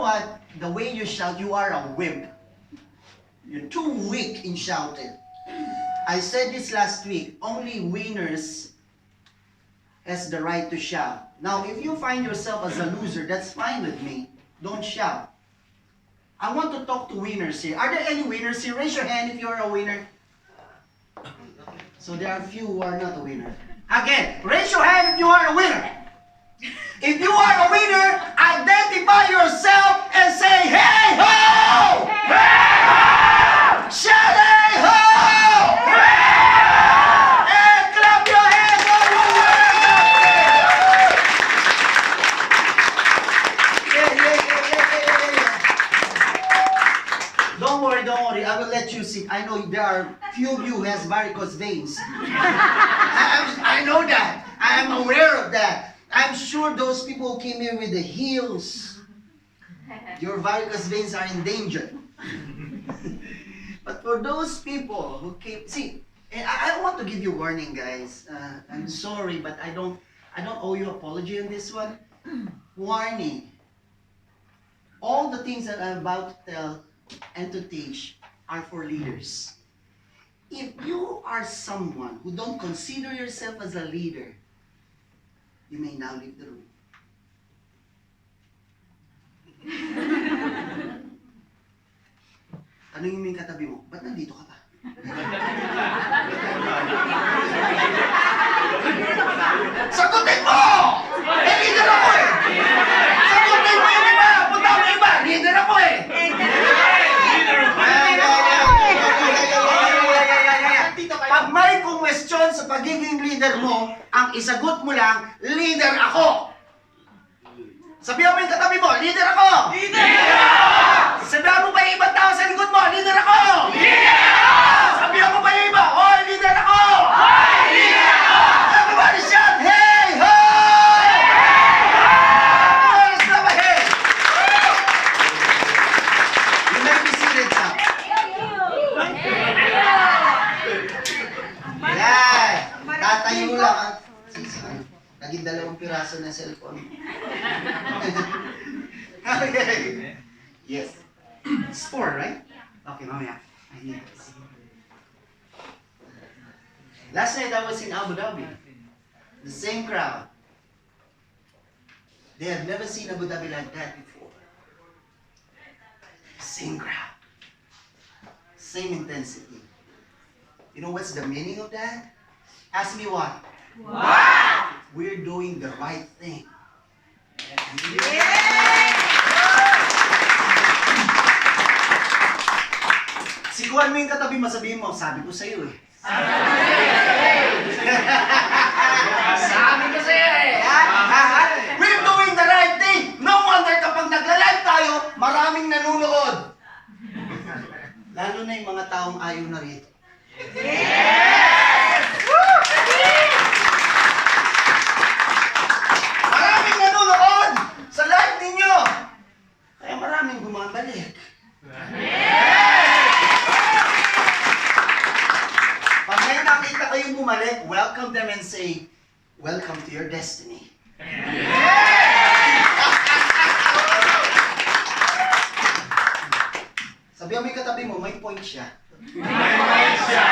what? The way you shout, you are a wimp. You're too weak in shouting. I said this last week, only winners has the right to shout. Now, if you find yourself as a loser, that's fine with me. Don't shout. I want to talk to winners here. Are there any winners here? Raise your hand if you're a winner. So there are few who are not a winner. Again, raise your hand if you are a winner. If you are a winner, identify yourself and say, hey ho! Hey ho! Shout hey ho! Hey ho! And clap your hands while you work. Don't worry. I will let you sit. I know there are few of you who has varicose veins. I know that. I am aware of that. I'm sure those people who came here with the heels, your varicose veins are in danger. But for those people who came, see, and I want to give you warning, guys. I'm sorry, but I don't owe you apology on this one. Warning. All the things that I'm about to tell and to teach are for leaders. If you are someone who don't consider yourself as a leader, you may now leave the room. Tanungin mo yung katabi mo, ba't nandito ka pa? Sagutin mo! Eh, leader ako eh! Sagutin mo yung iba! Punta mo iba! Leader ako eh! Pag may question sa pagiging leader mo, ang isagot mo lang, leader ako! Sabihan mo yung katabi mo, leader ako! Leader ako! Sabihan mo ba yung ibang tao sa likod mo, leader ako! Leader ako! Sabihan mo ba yung iba, hoy, leader ako! Hoy, leader ako! Everybody shout, hey ho! Hey ho! Let's clap our hands! You may be seated now. Yan! Tatayo lang. Naging 2 piraso na cellphone. Okay. Yes. It's 4, right? Okay, mamaya. I need this. Last night I was in Abu Dhabi. The same crowd. They have never seen Abu Dhabi like that before. Same crowd. Same intensity. You know what's the meaning of that? Ask me what? What? We're doing the right thing. Yeah! Sikuhan mo yung katabi mo, sabihin mo, sabi ko sa'yo eh. Sabi ko sa'yo eh. We're doing the right thing. No wonder kapag nagla-live tayo, maraming nanonood. Lalo na yung mga taong ayaw na rito. Yes! Maraming nanonood sa live ninyo. Kaya maraming bumabalik. Pag may nakita kayong bumalik, welcome them and say, welcome to your destiny. Sabihan mo yung katabi mo, may point siya. May point siya.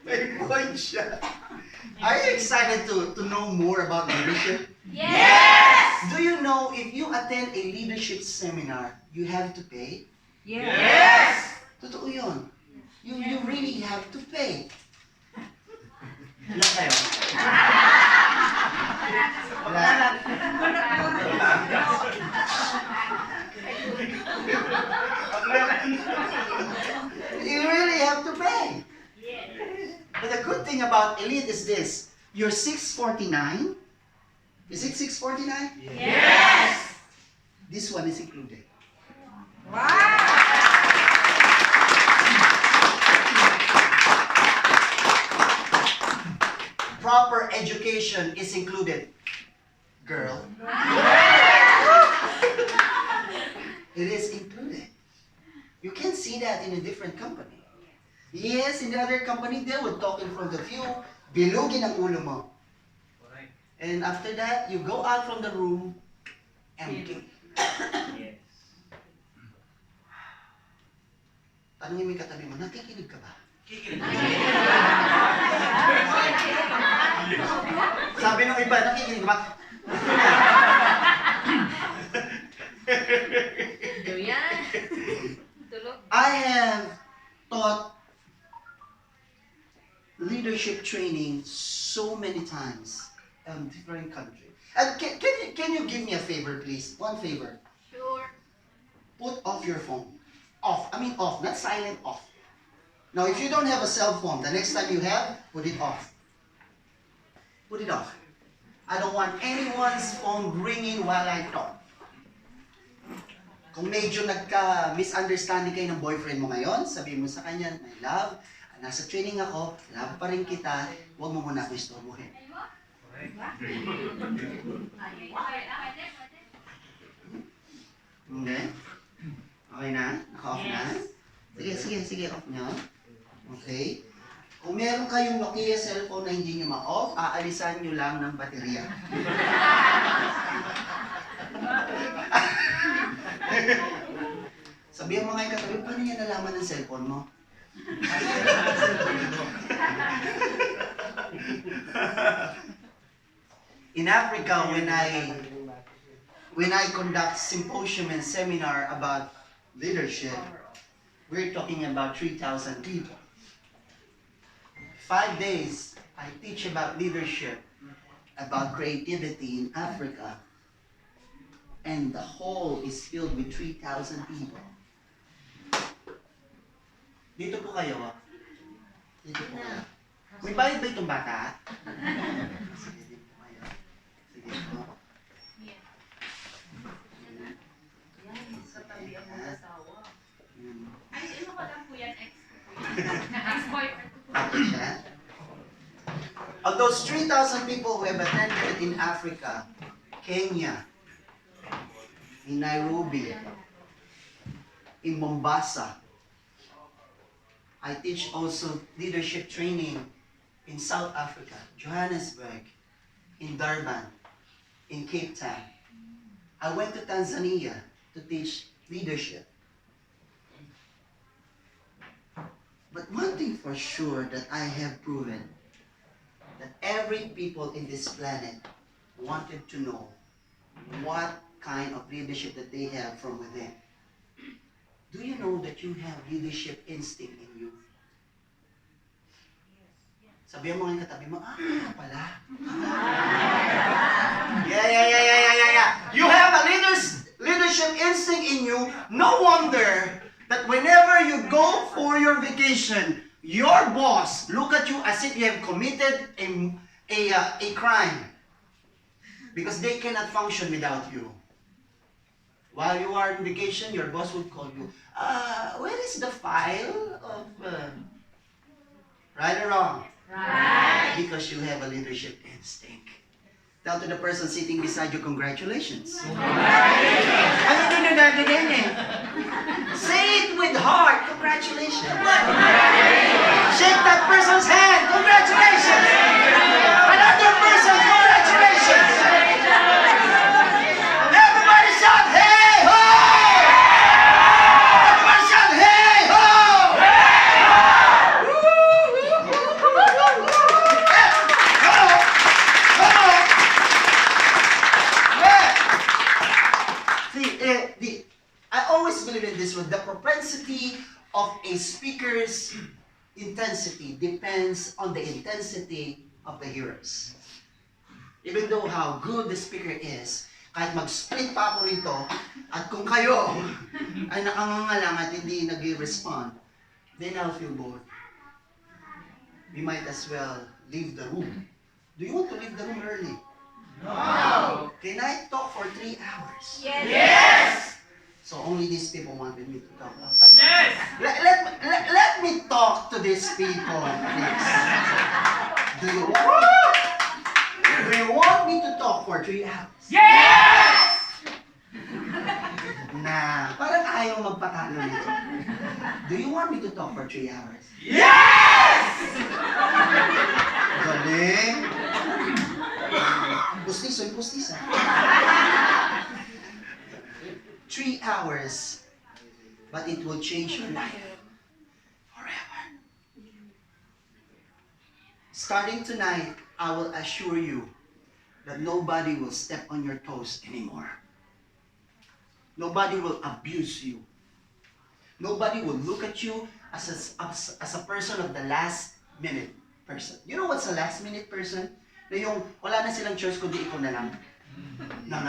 May point siya. Are you excited to know more about leadership? Yes! Do you know if you attend a leadership seminar, you have to pay? Yes! Totoo yun. You really have to pay. Ilan kayo? Wala. You really have to pay. But the good thing about Elite is this. You're 649. Is it 649? Yes! This one is included. Wow! Proper education is included. Girl. It is included. You can see that in a different company. Yes, in the other company, they would talk in front of you, bilugin ang ulo mo. And after that, you go out from the room empty. Yes. Tanungin mo yung katabi mo, nakikinig ka ba? Kikinig. Sabi ng iba, nakikinig ka ba? I have taught leadership training so many times in different countries. And can you give me a favor, please? One favor. Sure. Put off your phone. Off. I mean off, not silent, off. Now, if you don't have a cell phone, the next time you have, put it off. Put it off. I don't want anyone's phone ringing while I talk. Kung medyo nagka-misunderstanding kayo ng boyfriend mo ngayon, sabihin mo sa kanya, my love, nasa training ako, love pa rin kita, huwag mo muna ako istorbohin. Okay? Okay na? Naka-off na? Sige, off nyo. Okay? Kung meron kayong Nokia cellphone na hindi nyo ma-off, aalisan nyo lang ng baterya. Sabihan mo ngayon katabi, paano niya nalaman ng cellphone mo? In Africa, when I conduct symposium and seminar about leadership, we're talking about 3,000 people. 5 days, I teach about leadership, about creativity in Africa, and the hall is filled with 3,000 people. Dito po kayo. Dito po kayo. May bayad ba itong bata? Sige, dito po kayo. Sige po. Sa tabi ang mag-asawa. Yan. Ay, ano ka lang po yan? Ex-boyfriend. Okay siya? Of those 3,000 people who have attended in Africa, Kenya, in Nairobi, in Mombasa, I teach also leadership training in South Africa, Johannesburg, in Durban, in Cape Town. I went to Tanzania to teach leadership. But one thing for sure that I have proven, that every people in this planet wanted to know what kind of leadership that they have from within. Do you know that you have leadership instinct in you? Sabihan mo ngayon katabi mo, pala. Yeah. You have a leadership instinct in you. No wonder that whenever you go for your vacation, your boss look at you as if you have committed a crime. Because they cannot function without you. While you are on vacation, your boss would call you, where is the file of... Right or wrong? Right. Because you have a leadership instinct. Tell to the person sitting beside you, congratulations. Say it with heart, congratulations. Shake that person's hand, congratulations. Another person, congratulations. Everybody shout, hey ho! Everybody shout, hey ho! See, I always believe in this one. The propensity of a speaker's intensity depends on the intensity of the hearers. Even though how good the speaker is, kahit mag-split pa ako rito, at kung kayo ay nakangangalang at hindi nag-respond, then I'll feel bored. We might as well leave the room. Do you want to leave the room early? No! Can I talk for 3 hours? Yes! So only these people wanted me to talk. Yes! Let me talk to these people, please. Do you want me to talk for 3 hours? Yes! Nah, parang ayaw magpatalo nito. Do you want me to talk for 3 hours? Yes! Galing. Pustiso yung pustisa. 3 hours, but it will change your life forever. Starting tonight, I will assure you that nobody will step on your toes anymore. Nobody will abuse you. Nobody will look at you as a person of the last minute person. You know what's a last minute person? Na yung wala na silang choice kundi ikaw na lang. No.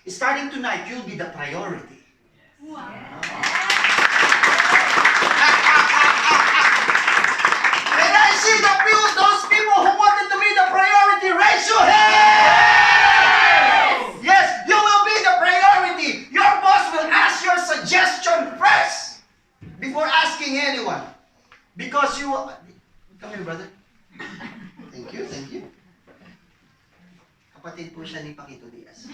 Starting tonight, you'll be the priority. Wow. And I see those people who wanted to be the priority, raise your hand! Yes, you will be the priority. Your boss will ask your suggestion first before asking anyone. Because you will... Come here, brother. Thank you. Kapatid po siya ni Paquito Diaz.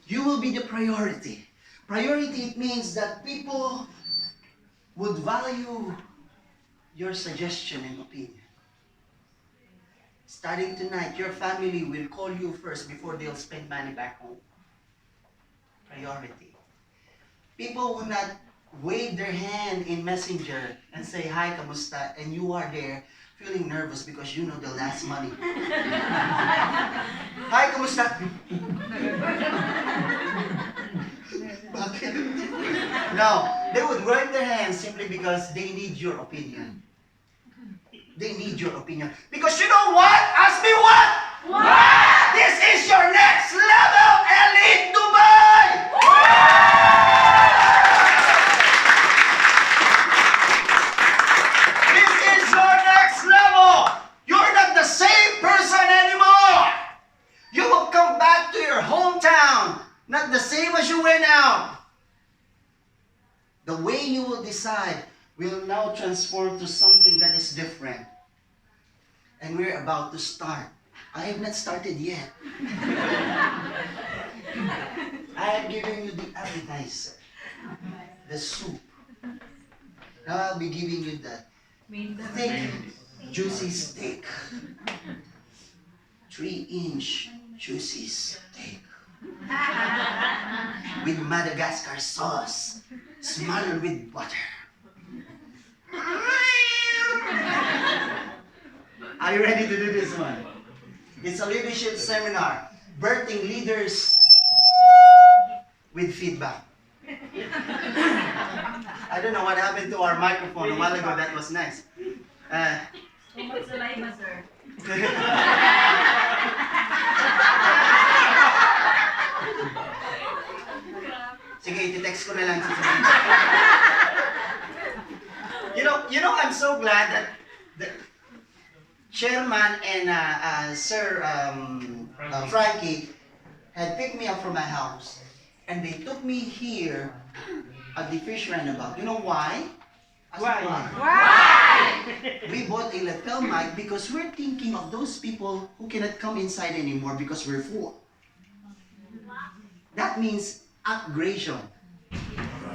You will be the priority. Priority, it means that people would value your suggestion and opinion. Starting tonight, your family will call you first before they'll spend money back home. Priority. People will not wave their hand in Messenger and say, "Hi, kamusta?" And you are there feeling nervous because you know the last money. "Hi, kamusta?" Bakit? No, they would wave their hands simply because they need your opinion. They need your opinion. Because you know what? Ask me what? What? This is your next level, Elite Dubai! This is your next level. You're not the same person anymore. You will come back to your hometown, not the same as you went out. The way you will decide will now transform to something that is different. And we're about to start. I have not started yet. I am giving you the appetizer, the soup. Now I'll be giving you the thick, juicy steak. 3-inch juicy steak. With Madagascar sauce, smothered with butter. Are you ready to do this one? It's a leadership seminar, birthing leaders with feedback. I don't know what happened to our microphone a while ago. That was nice. So much saliva, sir. Sige, iti-text ko na lang. You know, I'm so glad that the chairman and Sir Frankie had picked me up from my house, and they took me here at the fish runabout. You know why? Why? We bought a lapel mic because we're thinking of those people who cannot come inside anymore because we're full. That means upgradation.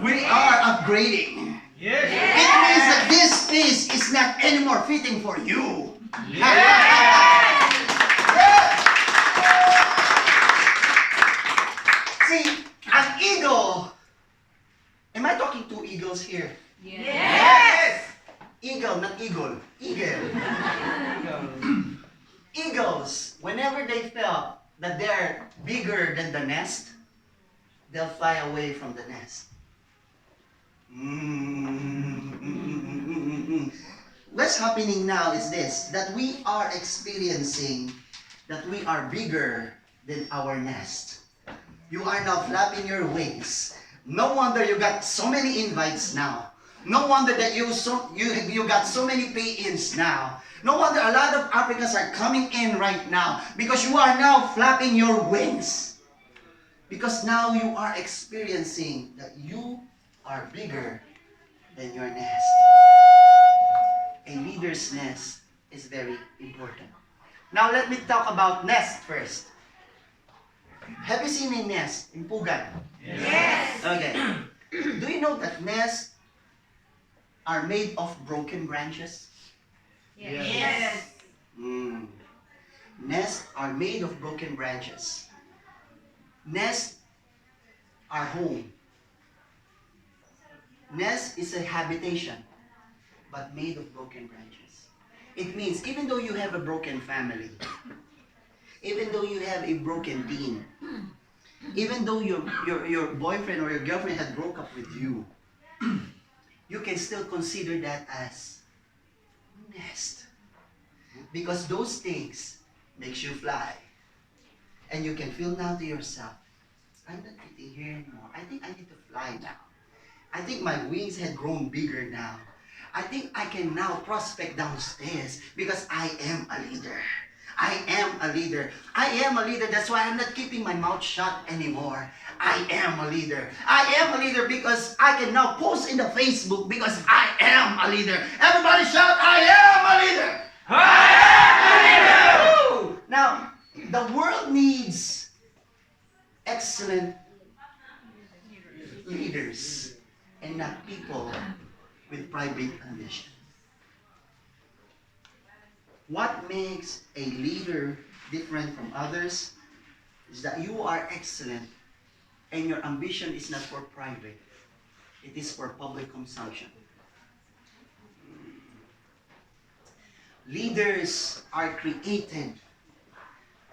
We are upgrading. Yes. It means that this space is not anymore fitting for you. See, an eagle. Am I talking to eagles here? Yes. Eagle, not eagle. Eagle. Eagles, whenever they felt that they're bigger than the nest, they'll fly away from the nest. What's happening now is this, that we are experiencing that we are bigger than our nest. You are now flapping your wings. No wonder you got so many invites now. No wonder that you got so many pay-ins now. No wonder a lot of Africans are coming in right now because you are now flapping your wings. Because now you are experiencing that you are bigger than your nest. A leader's nest is very important. Now let me talk about nest first. Have you seen a nest in Pugan? Yes. Okay. Do you know that nests are made of broken branches? Yes. Mm. Nests are made of broken branches. Nests are home. Nest is a habitation, but made of broken branches. It means even though you have a broken family, even though you have a broken teen, even though your boyfriend or your girlfriend had broke up with you, you can still consider that as nest. Because those things makes you fly. And you can feel now to yourself, I'm not fitting here anymore. I think I need to fly now. I think my wings had grown bigger now. I think I can now prospect downstairs because I am a leader. I am a leader. I am a leader. That's why I'm not keeping my mouth shut anymore. I am a leader. I am a leader because I can now post in the Facebook because I am a leader. Everybody shout, I am a leader. Woo! Now, the world needs excellent leaders and not people with private ambition. What makes a leader different from others is that you are excellent and your ambition is not for private. It is for public consumption. Leaders are created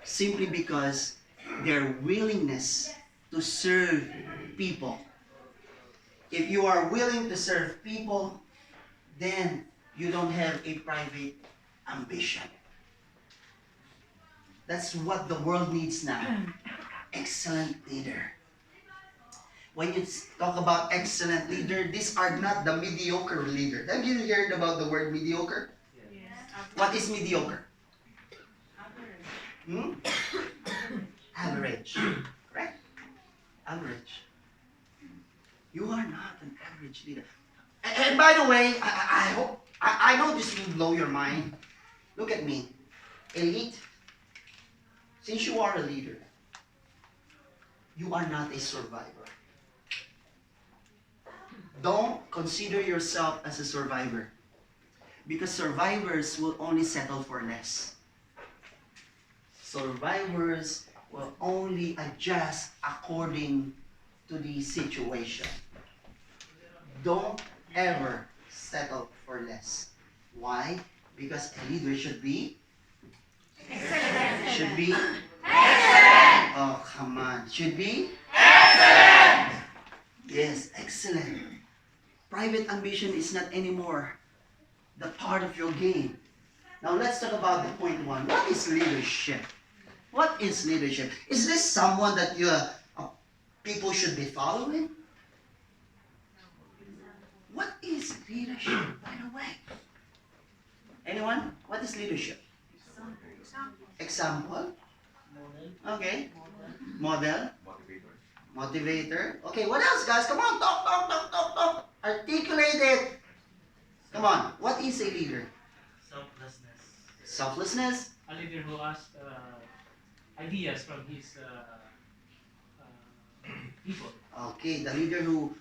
simply because their willingness to serve people. If you are willing to serve people, then you don't have a private ambition. That's what the world needs now. Excellent leader. When you talk about excellent leader, these are not the mediocre leader. Have you heard about the word mediocre? What is mediocre? Hmm? Average. Correct? Average. You are not an average leader. And by the way, I hope, I know this will blow your mind. Look at me. Elite, since you are a leader, you are not a survivor. Don't consider yourself as a survivor. Because survivors will only settle for less. Survivors will only adjust according to the situation. Don't ever settle for less. Why? Because a leader should be? Excellent. Should be? Excellent. Oh, come on. Should be? Excellent. Yes, excellent. Private ambition is not anymore the part of your game. Now let's talk about the point one. What is leadership? What is leadership? Is this someone that people should be following? What is leadership, by the way? Anyone? What is leadership? Example? Okay. Model? Motivator. Okay, what else, guys? Come on, talk. Articulate it. Come on. What is a leader? Selflessness. Selflessness? A leader who asks ideas from his people. Okay, the leader who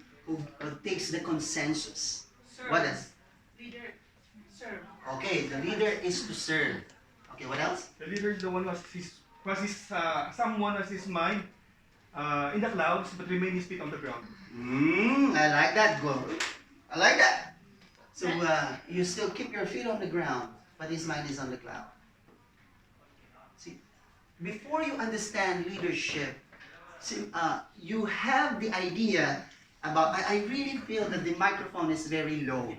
takes the consensus. What else? Leader, serve. Okay, the leader is to serve. Okay, what else? The leader is the one who has someone as his mind in the clouds, but remain his feet on the ground. I like that. Go. I like that. So you still keep your feet on the ground, but his mind is on the cloud. See, before you understand leadership, see, you have the idea about. I really feel that the microphone is very low,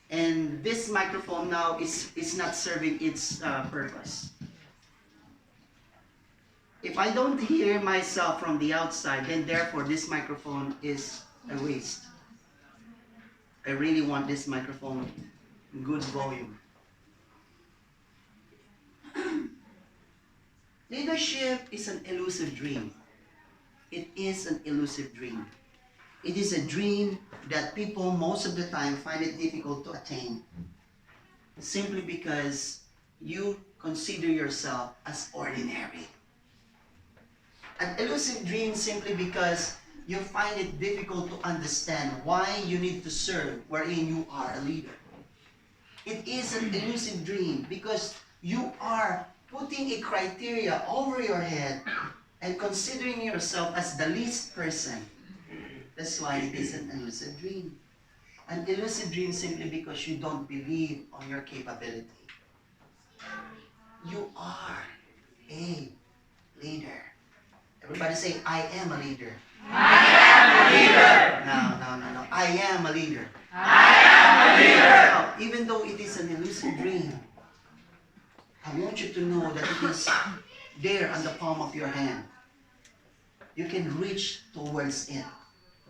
and this microphone now is not serving its purpose. If I don't hear myself from the outside, then therefore this microphone is a waste. I really want this microphone in good volume. Leadership is an elusive dream. It is an elusive dream. It is a dream that people most of the time find it difficult to attain. Simply because you consider yourself as ordinary. An elusive dream simply because you find it difficult to understand why you need to serve wherein you are a leader. It is an elusive dream because you are putting a criteria over your head and considering yourself as the least person. That's why it is an elusive dream. An elusive dream simply because you don't believe on your capability. You are a leader. Everybody say, I am a leader. I am a leader. No. I am a leader. I am a leader. Now, even though it is an elusive dream, I want you to know that it is there on the palm of your hand. You can reach towards it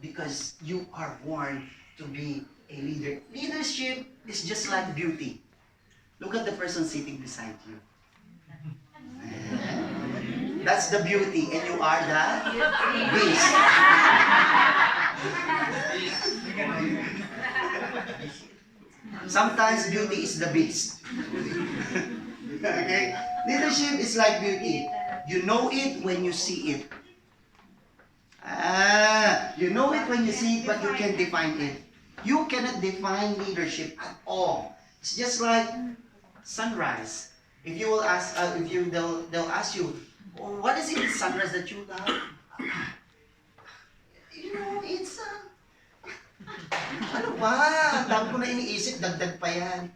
because you are born to be a leader. Leadership is just like beauty. Look at the person sitting beside you. That's the beauty, and you are the beast. Sometimes beauty is the beast. Okay? Leadership is like beauty. You know it when you see it. You know it when you see it, but you can't define it. You cannot define leadership at all. It's just like sunrise. If you will ask, they'll ask you, oh, what is it in sunrise that you love? You know, it's ano ba? Dami ko na iniisip, dagdag pa yan.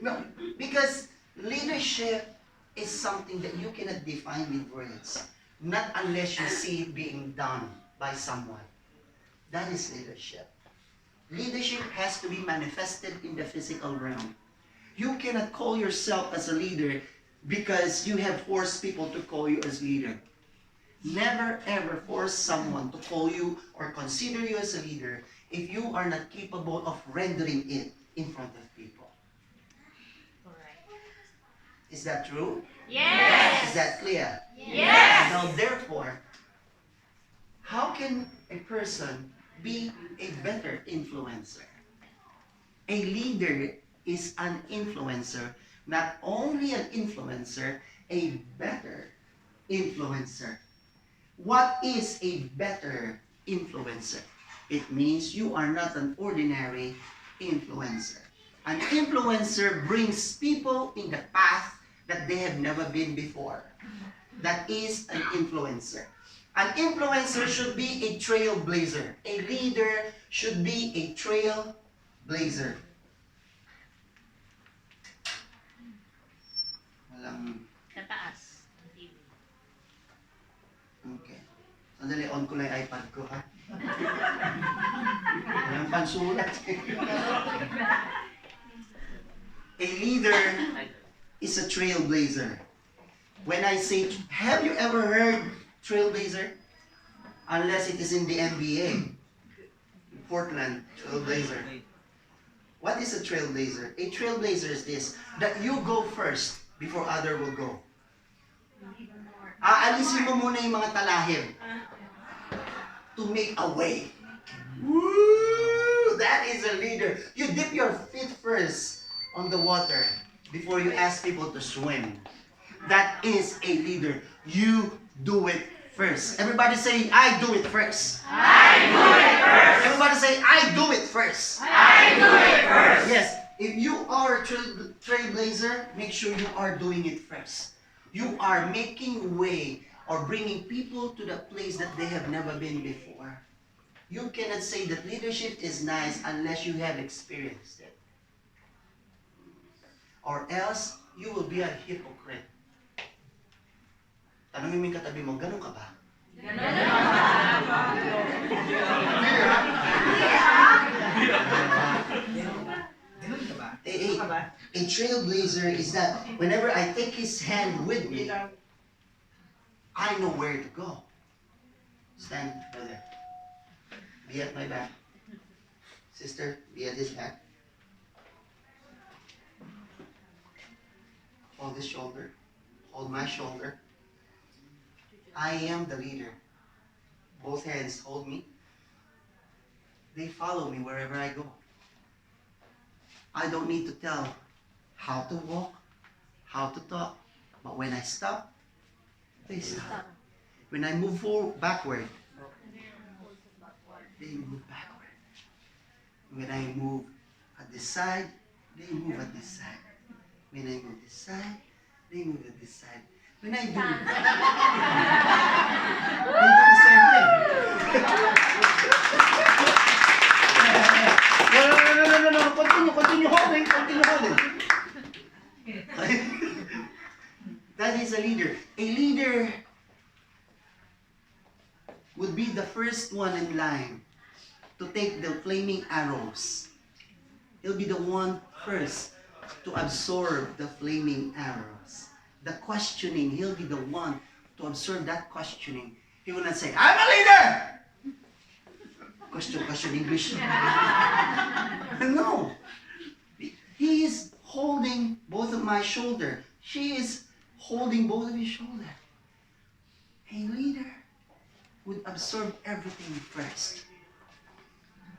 No, because leadership is something that you cannot define with words. Not unless you see it being done by someone. That is leadership. Leadership has to be manifested in the physical realm. You cannot call yourself as a leader because you have forced people to call you as leader. Never ever force someone to call you or consider you as a leader if you are not capable of rendering it in front of people. Is that true? Yes. Is that clear? Yes. Now therefore, how can a person be a better influencer? A leader is an influencer, not only an influencer, a better influencer. What is a better influencer? It means you are not an ordinary influencer. An influencer brings people in the path that they have never been before. That is an influencer. An influencer should be a trailblazer. A leader should be a trailblazer. Sa taas. Okay. Sandali, on ko lang yung iPad ko, ha? Walang pansulat. A leader is a trailblazer. When I say, have you ever heard trailblazer? Unless it is in the NBA. Portland, trailblazer. What is a trailblazer? A trailblazer is this, that you go first before other will go. Aalisin mo muna yung mga talahib to make a way. Woo! That is a leader. You dip your feet first on the water before you ask people to swim. That is a leader. You do it first. Everybody say, I do it first. I do it first. Everybody say, I do it first. I do it first. Yes, if you are a trailblazer, make sure you are doing it first. You are making way or bringing people to the place that they have never been before. You cannot say that leadership is nice unless you have experienced it. Or else, you will be a hypocrite. Tanungin mo yung katabi mo, ganun ka ba? A trailblazer is that whenever I take his hand with me, I know where to go. Stand, brother. Be at my back. Sister, be at his back. Hold his shoulder. Hold my shoulder. I am the leader. Both hands hold me. They follow me wherever I go. I don't need to tell how to walk, how to talk. But when I stop, they stop. When I move forward, backward, they move backward. When I move at this side, they move at this side. When I move this side, they move at this side. When I do, they do the same thing. No. Continue holding. That is a leader. A leader would be the first one in line to take the flaming arrows. He'll be the one first to absorb the flaming arrows. The questioning, he'll be the one to absorb that questioning. He will not say, I'm a leader! Question English. No. He is holding both of my shoulder. She is holding both of his shoulder. A leader would absorb everything first.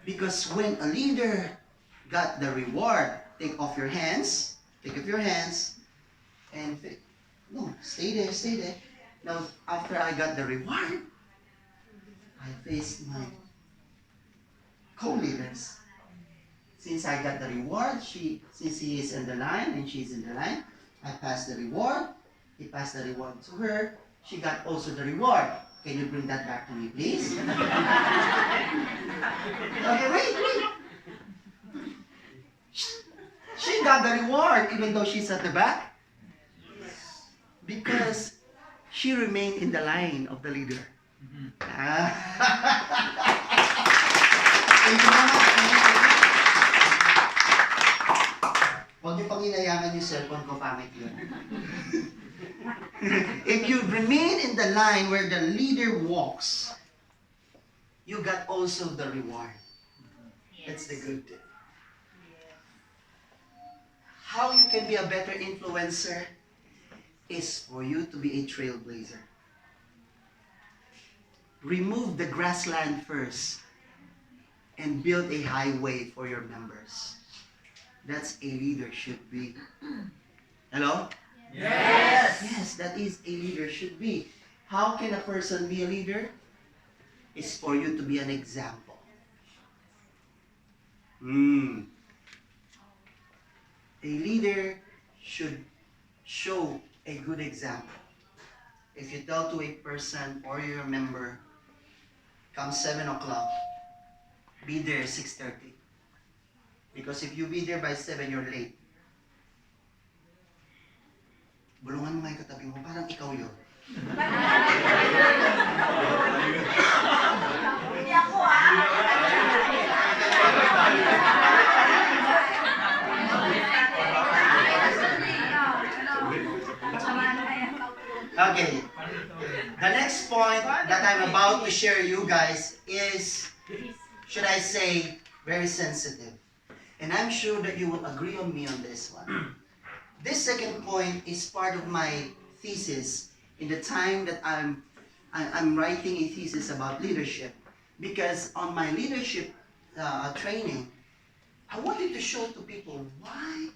Because when a leader got the reward, take off your hands, and no, stay there. Now, after I got the reward, I faced my co-leaders. Since I got the reward, since he is in the line and she's in the line, I passed the reward. He passed the reward to her. She got also the reward. Can you bring that back to me, please? Okay, wait. She got the reward even though she's at the back. Because she remained in the line of the leader. Thank you very much. Huwag niyo pang inayangan yung cellphone ko, pangit yun. If you remain in the line where the leader walks, you got also the reward. That's the good thing. How you can be a better influencer is for you to be a trailblazer. Remove the grassland first and build a highway for your members. That's a leader should be. Hello? Yes. Yes, that is a leader should be. How can a person be a leader? It's for you to be an example. A leader should show a good example. If you tell to a person or your member, come 7 o'clock, be there 6:30. Because if you be there by 7, you're late. Bulungan mo nga yung katabi mo, parang ikaw yun. Hindi ako Okay. The next point that I'm about to share you guys is, should I say, very sensitive. And I'm sure that you will agree on me on this one. This second point is part of my thesis in the time that I'm writing a thesis about leadership. Because on my leadership training, I wanted to show to people why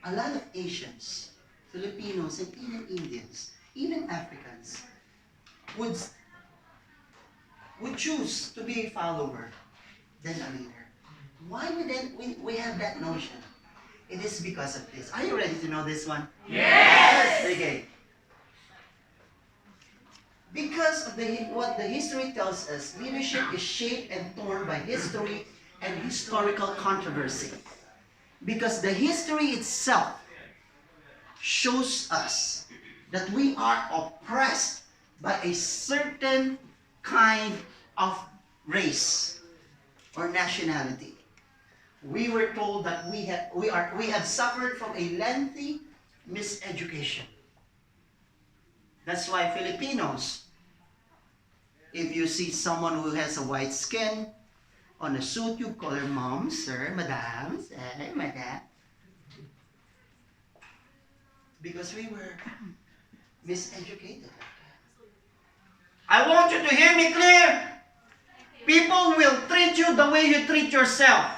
a lot of Asians, Filipinos, and even Indians, even Africans, would choose to be a follower than a leader. Why we have that notion? It is because of this. Are you ready to know this one? Yes! Okay. Because of what the history tells us, leadership is shaped and torn by history and historical controversy. Because the history itself shows us that we are oppressed by a certain kind of race or nationality. We were told that we have suffered from a lengthy miseducation. That's why Filipinos, if you see someone who has a white skin on a suit, you call her mom, sir, madam, sir, madam. Because we were miseducated. I want you to hear me clear. People will treat you the way you treat yourself.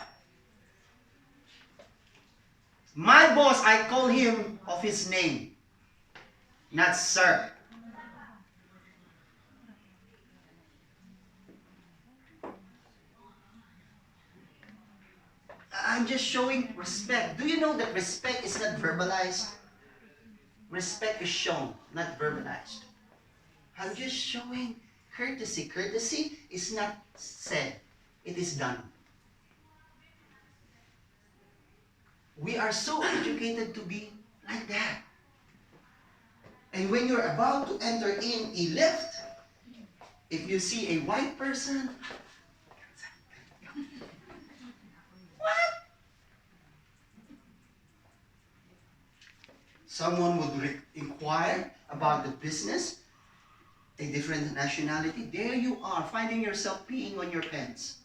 My boss, I call him of his name, not sir. I'm just showing respect. Do you know that respect is not verbalized? Respect is shown, not verbalized. I'm just showing courtesy. Courtesy is not said, it is done. We are so educated to be like that. And when you're about to enter in a lift, if you see a white person, what? Someone would inquire about the business, a different nationality. There you are, finding yourself peeing on your pants.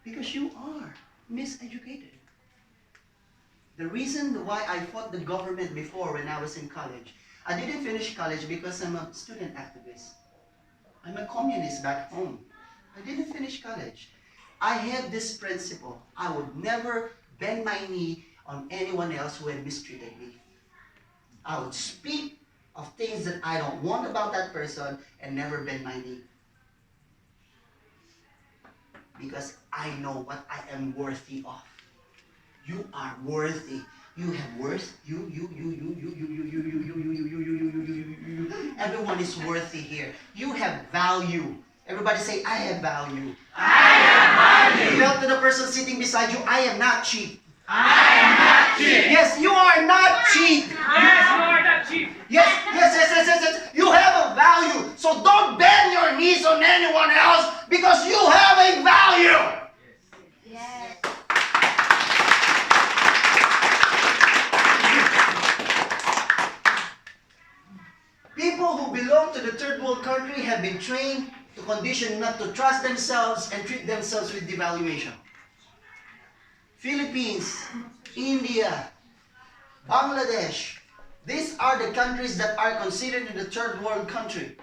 Because you are miseducated. The reason why I fought the government before when I was in college, I didn't finish college because I'm a student activist. I'm a communist back home. I didn't finish college. I had this principle. I would never bend my knee on anyone else who had mistreated me. I would speak of things that I don't want about that person and never bend my knee. Because I know what I am worthy of. You are worthy. You have worth. You. Everyone is worthy here. You have value. Everybody say, I have value. I have value. Tell to the person sitting beside you, I am not cheap. I am not cheap. Yes, you are not cheap. Yes, you are not cheap. Yes. You have a value. So don't bend your knees on anyone else because you have a value. Yes. People who belong to the third world country have been trained to condition not to trust themselves and treat themselves with devaluation. Philippines, India, Bangladesh, these are the countries that are considered in the third world country.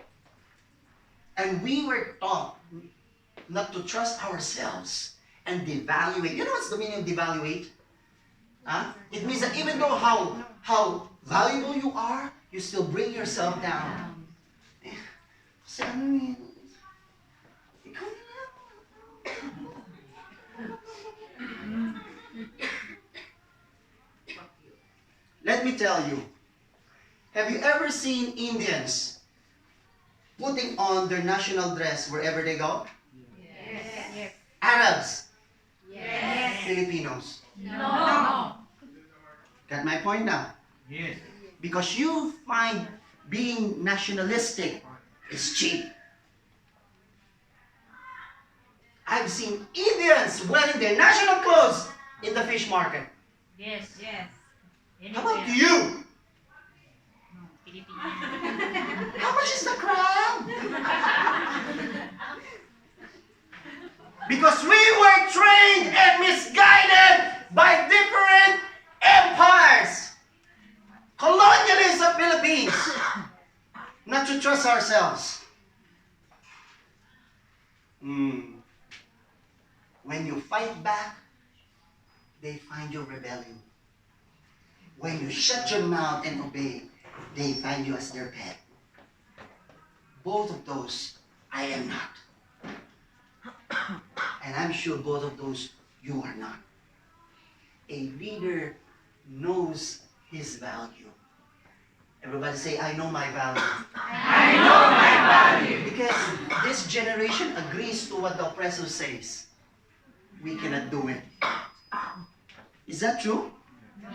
And we were taught not to trust ourselves and devaluate. You know what's the meaning of devaluate? Huh? It means that even though how valuable you are, you still bring yourself down. Kasi ano yun? Ikaw na lang. Let me tell you, have you ever seen Indians putting on their national dress wherever they go? Yes. Arabs, Yes. Filipinos. No. Got my point now? Yes. Because you find being nationalistic is cheap. I've seen Indians wearing their national clothes in the fish market. Yes. How about you? How much is the crab? Because we were trained and misguided by different empires. Colonialists of Philippines. Not to trust ourselves. When you fight back, they find you rebelling. When you shut your mouth and obey, they find you as their pet. Both of those, I am not. And I'm sure both of those, you are not. A leader knows his value. Everybody say, I know my value. I know my value. Because this generation agrees to what the oppressor says. We cannot do it. Is that true?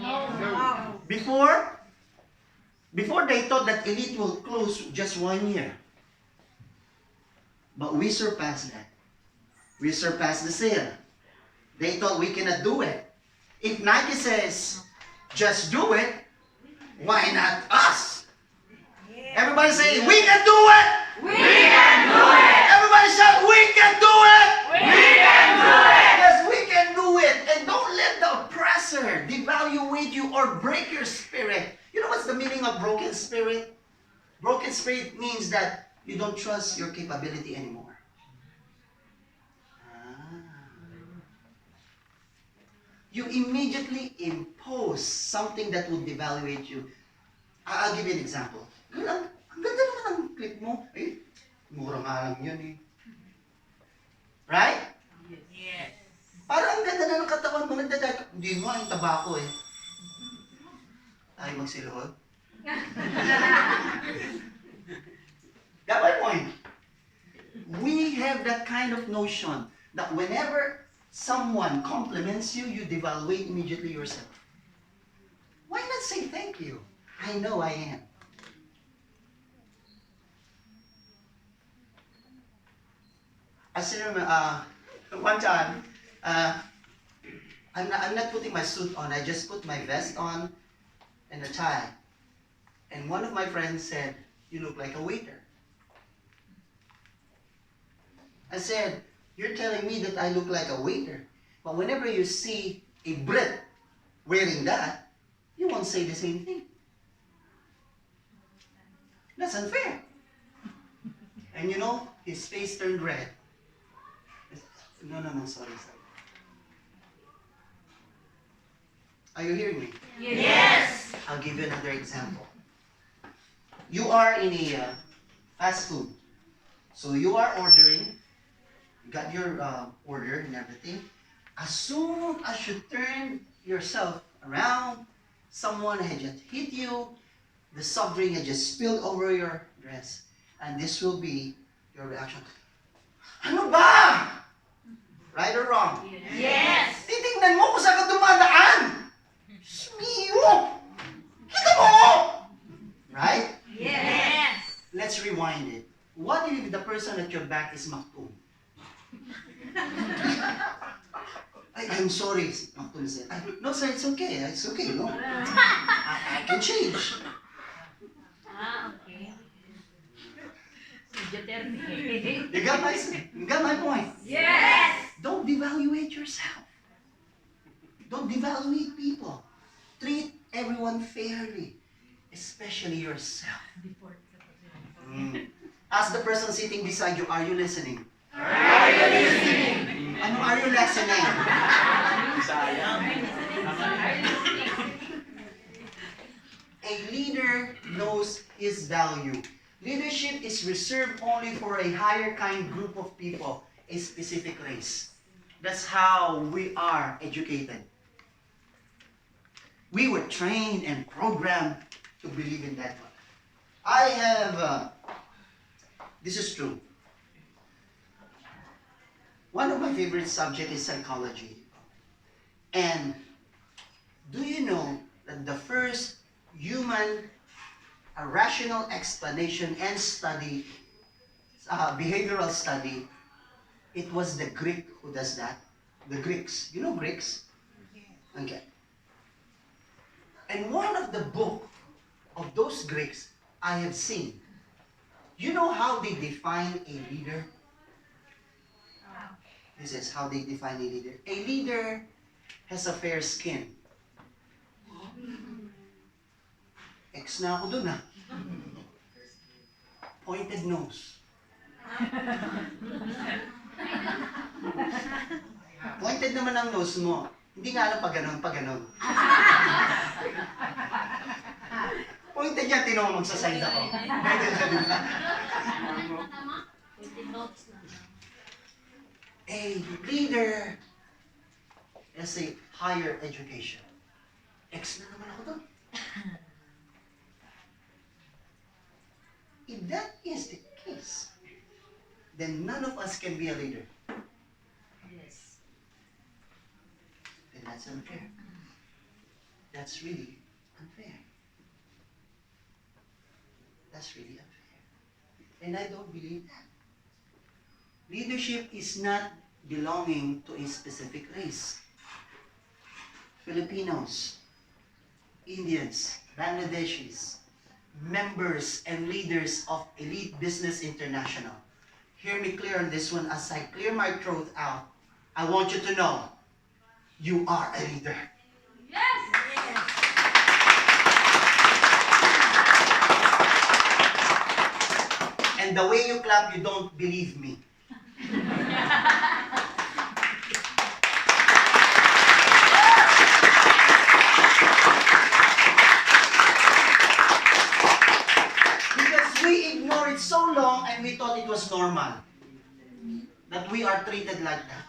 No. Before they thought that elite will close just 1 year. But we surpassed that. We surpassed the sale. They thought we cannot do it. If Nike says, just do it, why not us? Everybody say, we can do it! We can do it. Everybody shout, we can do it! We can do it. Yes, we can do it. And don't let the oppressor devaluate you or break your spirit. You know what's the meaning of broken spirit? Broken spirit means that you don't trust your capability anymore. You immediately impose something that would devaluate you. I'll give you an example. Girl, ang ganda naman ang clip mo. Eh, mura nga lang yan eh. Right? Yes. Parang ang ganda na ng katawan mo, nagdadad. Hindi mo, yung tabako eh. Tayo magsiluhod. Got my point? We have that kind of notion that whenever someone compliments you, you devaluate immediately yourself. Why not say thank you? I know I am. I still remember, one time, I'm not putting my suit on. I just put my vest on and a tie. And one of my friends said, "You look like a waiter." I said, "You're telling me that I look like a waiter. But whenever you see a Brit wearing that, you won't say the same thing. That's unfair." And you know, his face turned red. No, sorry. Are you hearing me? Yes. I'll give you another example. You are in a fast food. So you are ordering, you got your order and everything. As soon as you turn yourself around, someone had just hit you, the soft drink had just spilled over your dress, and this will be your reaction. Ano ba? Right or wrong? Yes. Titingnan mo kung saan ka dumadaan. Smiyo! Kita mo! Right? Yes. Let's rewind it. What if the person at your back is Maktoum? I'm sorry, Maktoum said. No, sir, it's okay. It's okay, no? I can change. Okay. Duterte. You got my point. Yes. Don't devaluate yourself. Don't devaluate people. Treat everyone fairly, especially yourself. Ask the person sitting beside you, are you listening? Are you listening? Ano are you listening? A leader knows his value. Leadership is reserved only for a higher kind group of people, a specific race. That's how we are educated. We were trained and programmed to believe in that one. I have, this is true. One of my favorite subjects is psychology. And do you know that the first human rational explanation and study, behavioral study, it was the Greek who does that. The Greeks. You know Greeks? Okay. And one of the book of those Greeks I have seen, you know how they define a leader? This is how they define a leader. A leader has a fair skin. Ex na ako dun ah. Pointed nose. Pointed naman ang nose mo. Hindi nga alam pag ganon. Pointed niya, tinong magsaside ako. A leader has a higher education. Ex na naman ako doon. If that is the case, then none of us can be a leader. Yes. Then that's unfair. That's really unfair. That's really unfair. And I don't believe that. Leadership is not belonging to a specific race. Filipinos, Indians, Bangladeshis, members and leaders of Elite Business International. Hear me clear on this one as I clear my throat out. I want you to know, you are a leader. Yes. And the way you clap, you don't believe me. Because we ignored it so long and we thought it was normal that we are treated like that.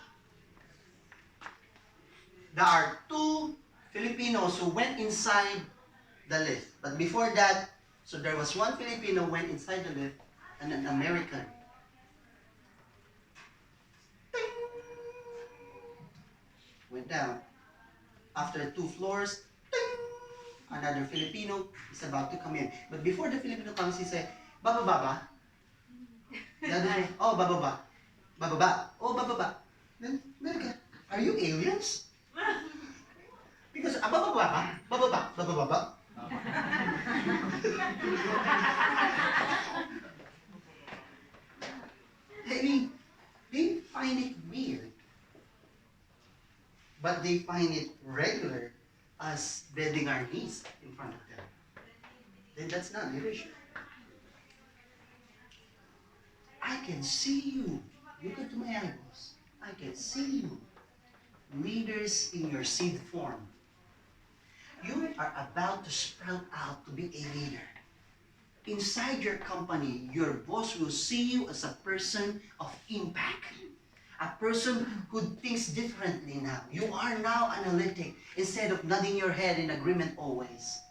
there are two Filipinos who went inside the lift. But before that, so there was one Filipino went inside the lift and an American. Ting! Went down. After 2 floors, ting! Another Filipino is about to come in. But before the Filipino comes, he said, "Bababa ba?" The other said, "Oh, bababa. Bababa. Oh, bababa." Then, American, "Are you aliens?" Because, bababa ba? Bababa. Bababa ba? I mean, they find it weird, but they find it regular as bending our knees in front of them. Then that's not leadership. I can see you. Look into my eyeballs. I can see you. Leaders in your seed form. You are about to sprout out to be a leader. Inside your company, your boss will see you as a person of impact. A person who thinks differently now. You are now analytic instead of nodding your head in agreement always.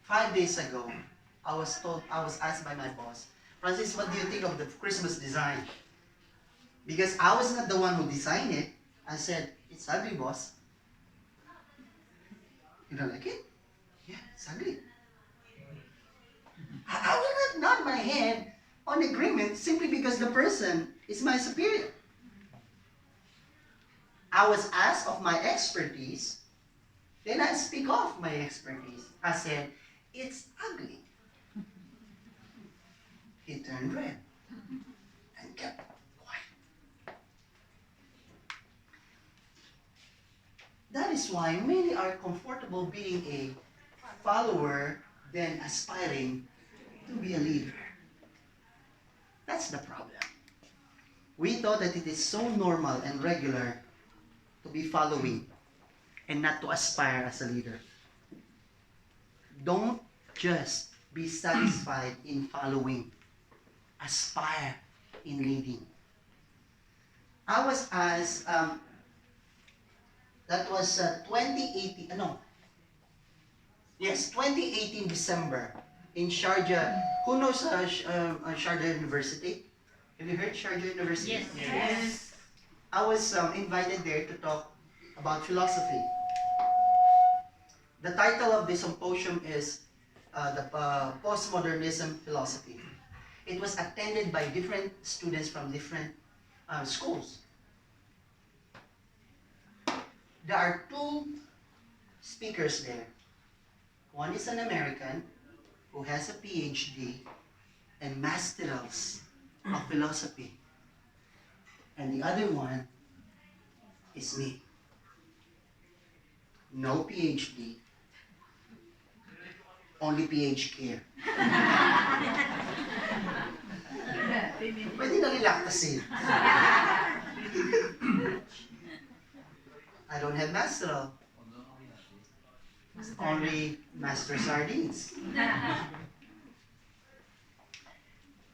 5 days ago, I was asked by my boss, "Francis, what do you think of the Christmas design?" Because I was not the one who designed it. I said, "It's ugly, boss." "You don't like it?" "Yeah, it's ugly." I will not nod my head on agreement simply because the person is my superior. I was asked of my expertise, then I speak of my expertise. I said, "It's ugly." He turned red and kept quiet. That is why many are comfortable being a follower than aspiring to be a leader. That's the problem. We thought that it is so normal and regular to be following and not to aspire as a leader. Don't just be satisfied in following. Aspire in leading. I was asked, that was 2018, yes, 2018 December in Sharjah. Who knows Sharjah University? Have you heard Sharjah University? Yes. Yes. I was invited there to talk about philosophy. The title of the symposium is the Postmodernism Philosophy. It was attended by different students from different schools. There are 2 speakers there. One is an American who has a PhD and masters of philosophy. And the other one is me. No PhD, only PhD. Pwede na lilaktasin. I don't have master. Only master sardines.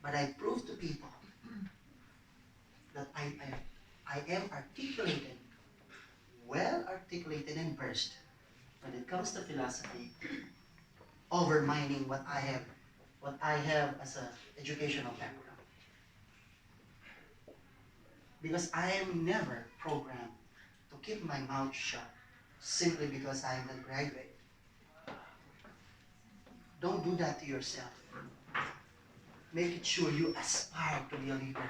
But I prove to people that I am articulated, well articulated and versed when it comes to philosophy, overmining what I have as an educational background. Because I am never programmed to keep my mouth shut simply because I am a graduate. Don't do that to yourself. Make it sure you aspire to be a leader.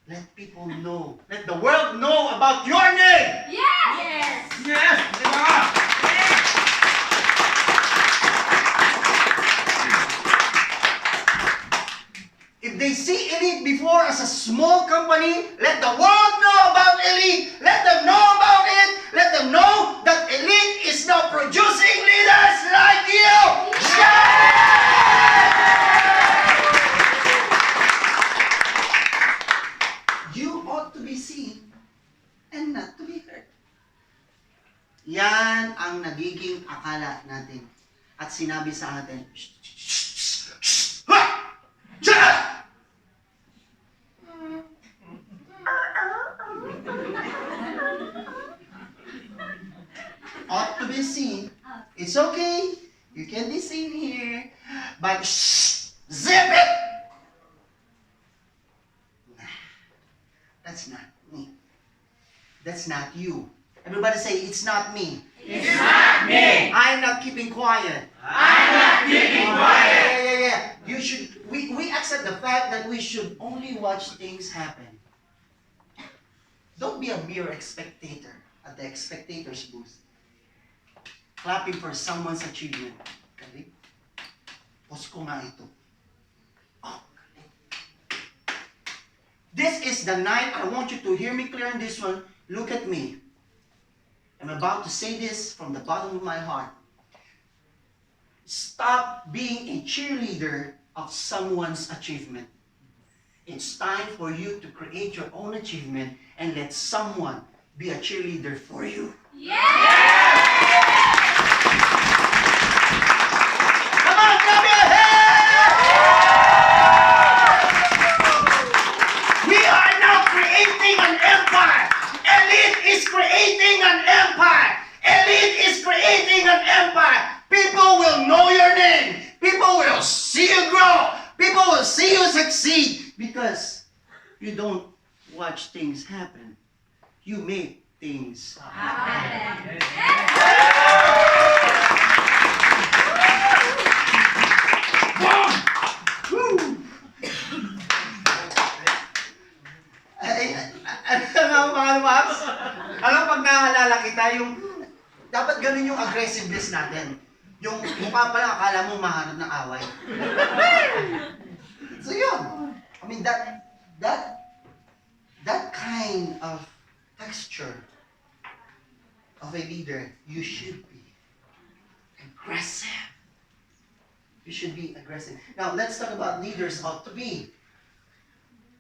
Let people know. Let the world know about your name. Yes! Yes! Diba? If they see Elite before as a small company, let the world know about Elite. Let them know about it. Let them know that Elite is now producing leaders like you. You ought to be seen and not to be heard. Yan ang nagiging akala natin. At sinabi sa atin, shh, shh, shh, shh, ha! Shut up! be seen. It's okay. You can be seen here. But shh, zip it! That's not me. That's not you. Everybody say, it's not me. It's not me. I'm not keeping quiet. I'm not keeping quiet. Yeah. You should, we accept the fact that we should only watch things happen. Don't be a mere spectator at the spectator's booth. Clapping for someone's achievement. Okay? Post ko nga ito. Oh, okay. This is the night. I want you to hear me clear on this one. Look at me. I'm about to say this from the bottom of my heart. Stop being a cheerleader of someone's achievement. It's time for you to create your own achievement and let someone be a cheerleader for you. Come on, clap your hands! We are now creating an empire. Elite is creating an empire. Elite is creating an empire. People will know your name. People will see you grow. People will see you succeed because you don't watch things happen. You make things happen. Alam pag nahalala kita, yung dapat ganun yung aggressiveness natin. Yung mukha pa lang, akala mo mahanap ng away. So yun. I mean, that kind of texture of a leader, you should be aggressive. You should be aggressive. Now, let's talk about leaders ought to be.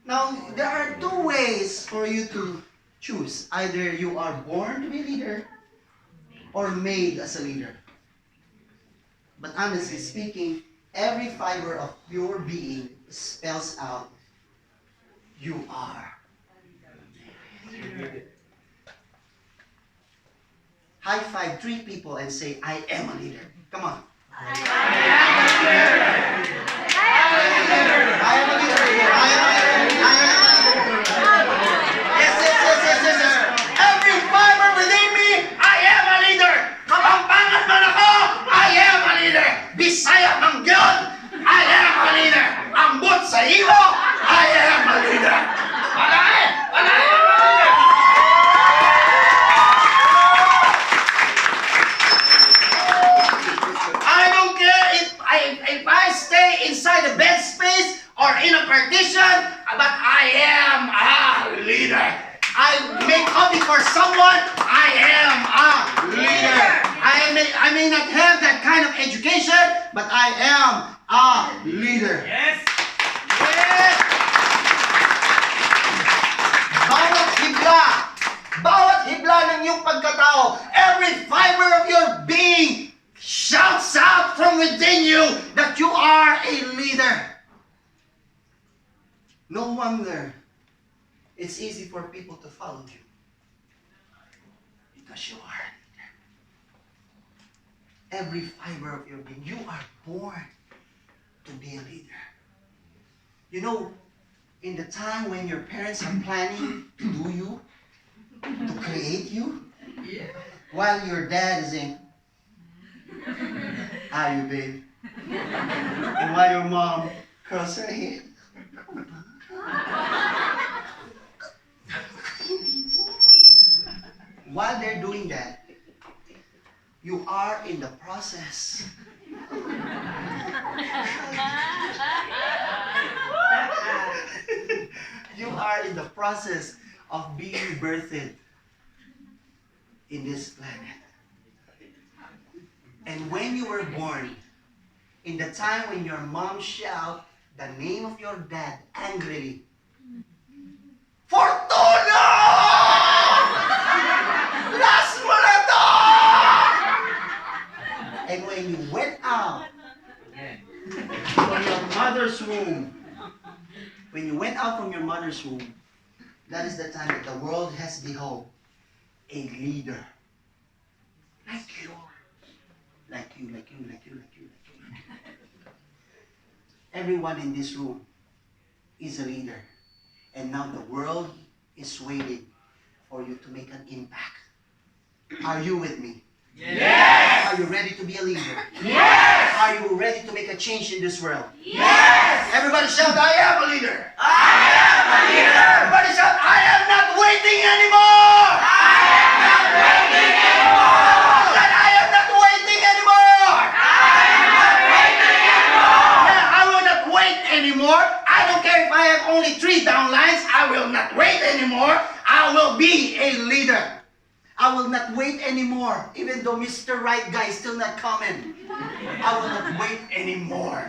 Now, there are two ways for you to choose. Either you are born to be a leader or made as a leader. But honestly speaking, every fiber of your being spells out, you are. High five 3 people and say, I am a leader. Come on. I am a leader. I am a leader. Yes. Every fiber within me, I am a leader. Kapampangan man ako, I am a leader. Bisaya ng Gyon, I am a leader. Ambot sa ilo, I am a leader. Palay, I'm a leader. I don't care if I stay inside a bed space or in a partition, but I am a leader. I make coffee for someone, I am a leader. I may not have that kind of education, but I am a leader. Yes. Yes! Bawat hibla ng iyong pagkatao, every fiber of your being shouts out from within you that you are a leader. No wonder it's easy for people to follow you. Because you are a leader. Every fiber of your being, you are born to be a leader. You know, in the time when your parents are planning to do you, to create you, while your dad is in, are you, babe? And while your mom curls her hair, while they're doing that, you are in the process. You are in the process of being birthed in this planet. And when you were born, in the time when your mom shouted the name of your dad angrily, Fortuna! Last mo na to! And when you went out from your mother's womb, that is the time that the world has beheld a leader like you. you, like you, like you, like you, like you. Everyone in this room is a leader. And now the world is waiting for you to make an impact. Are you with me? Yes! Are you ready to be a leader? Yes! Are you ready to make a change in this world? Yes! Everybody shout, I am a leader! I am a leader! Everybody shout, I am not waiting anymore! I am not waiting anymore! Said, I am not waiting anymore! I am not waiting anymore! Yeah, I will not wait anymore. I don't care if I have only 3 downlines. I will not wait anymore. I will be a leader. I will not wait anymore. Even though Mr. Right guy is still not coming. I will not wait anymore.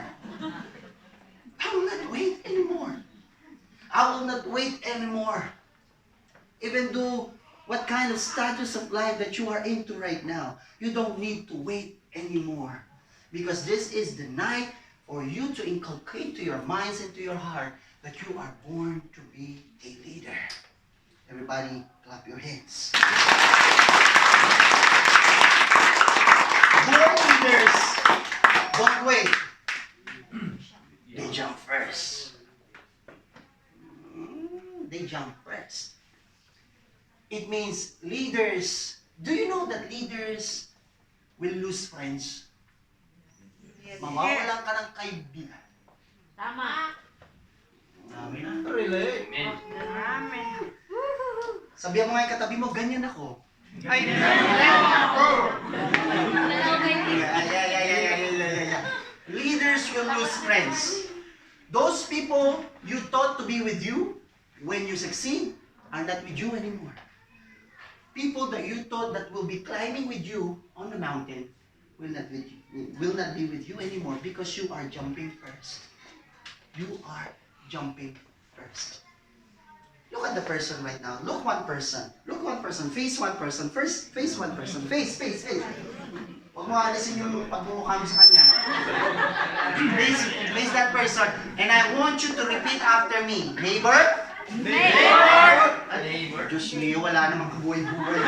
I will not wait anymore. I will not wait anymore. Even though what kind of status of life that you are into right now, you don't need to wait anymore. Because this is the night for you to inculcate to your minds and to your heart that you are born to be a leader. Everybody, clap your hands. Born leaders don't wait. They jump first. They jump first. It means leaders. Do you know that leaders will lose friends? Mawawalan ka ng kaibigan. Tama. Amen. Really? Amen. Sabihan mo nga yung katabi mo, ganyan ako. Ay, Leaders will lose friends. Those people you thought to be with you when you succeed are not with you anymore. People that you thought that will be climbing with you on the mountain will not be with you anymore because you are jumping first. You are jumping first. Look at the person right now. Look one person. Look one person. Face one person. First, face one person. Face. Huwag mo alisin yung pagmumukha mo sa kanya. Face that person. And I want you to repeat after me. Neighbor? Neighbor! Diyos niyo, wala namang kabuhay-buhay.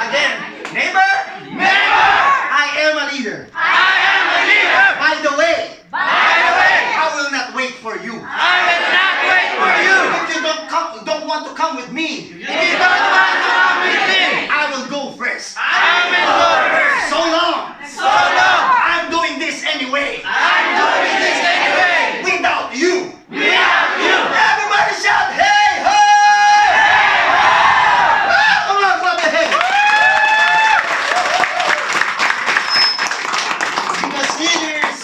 Again. Neighbor? Neighbor! I am a leader. I am a leader! By the way, By the way, I will not wait for you. I will not wait for you! If you don't want to come with me, If you don't want to come with me, I will go first. I will go first! So long. So long! I'm doing this anyway. I'm doing this anyway! Without you. Without you! Everybody shout, hey, hey! Come on, clap your hands. Because leaders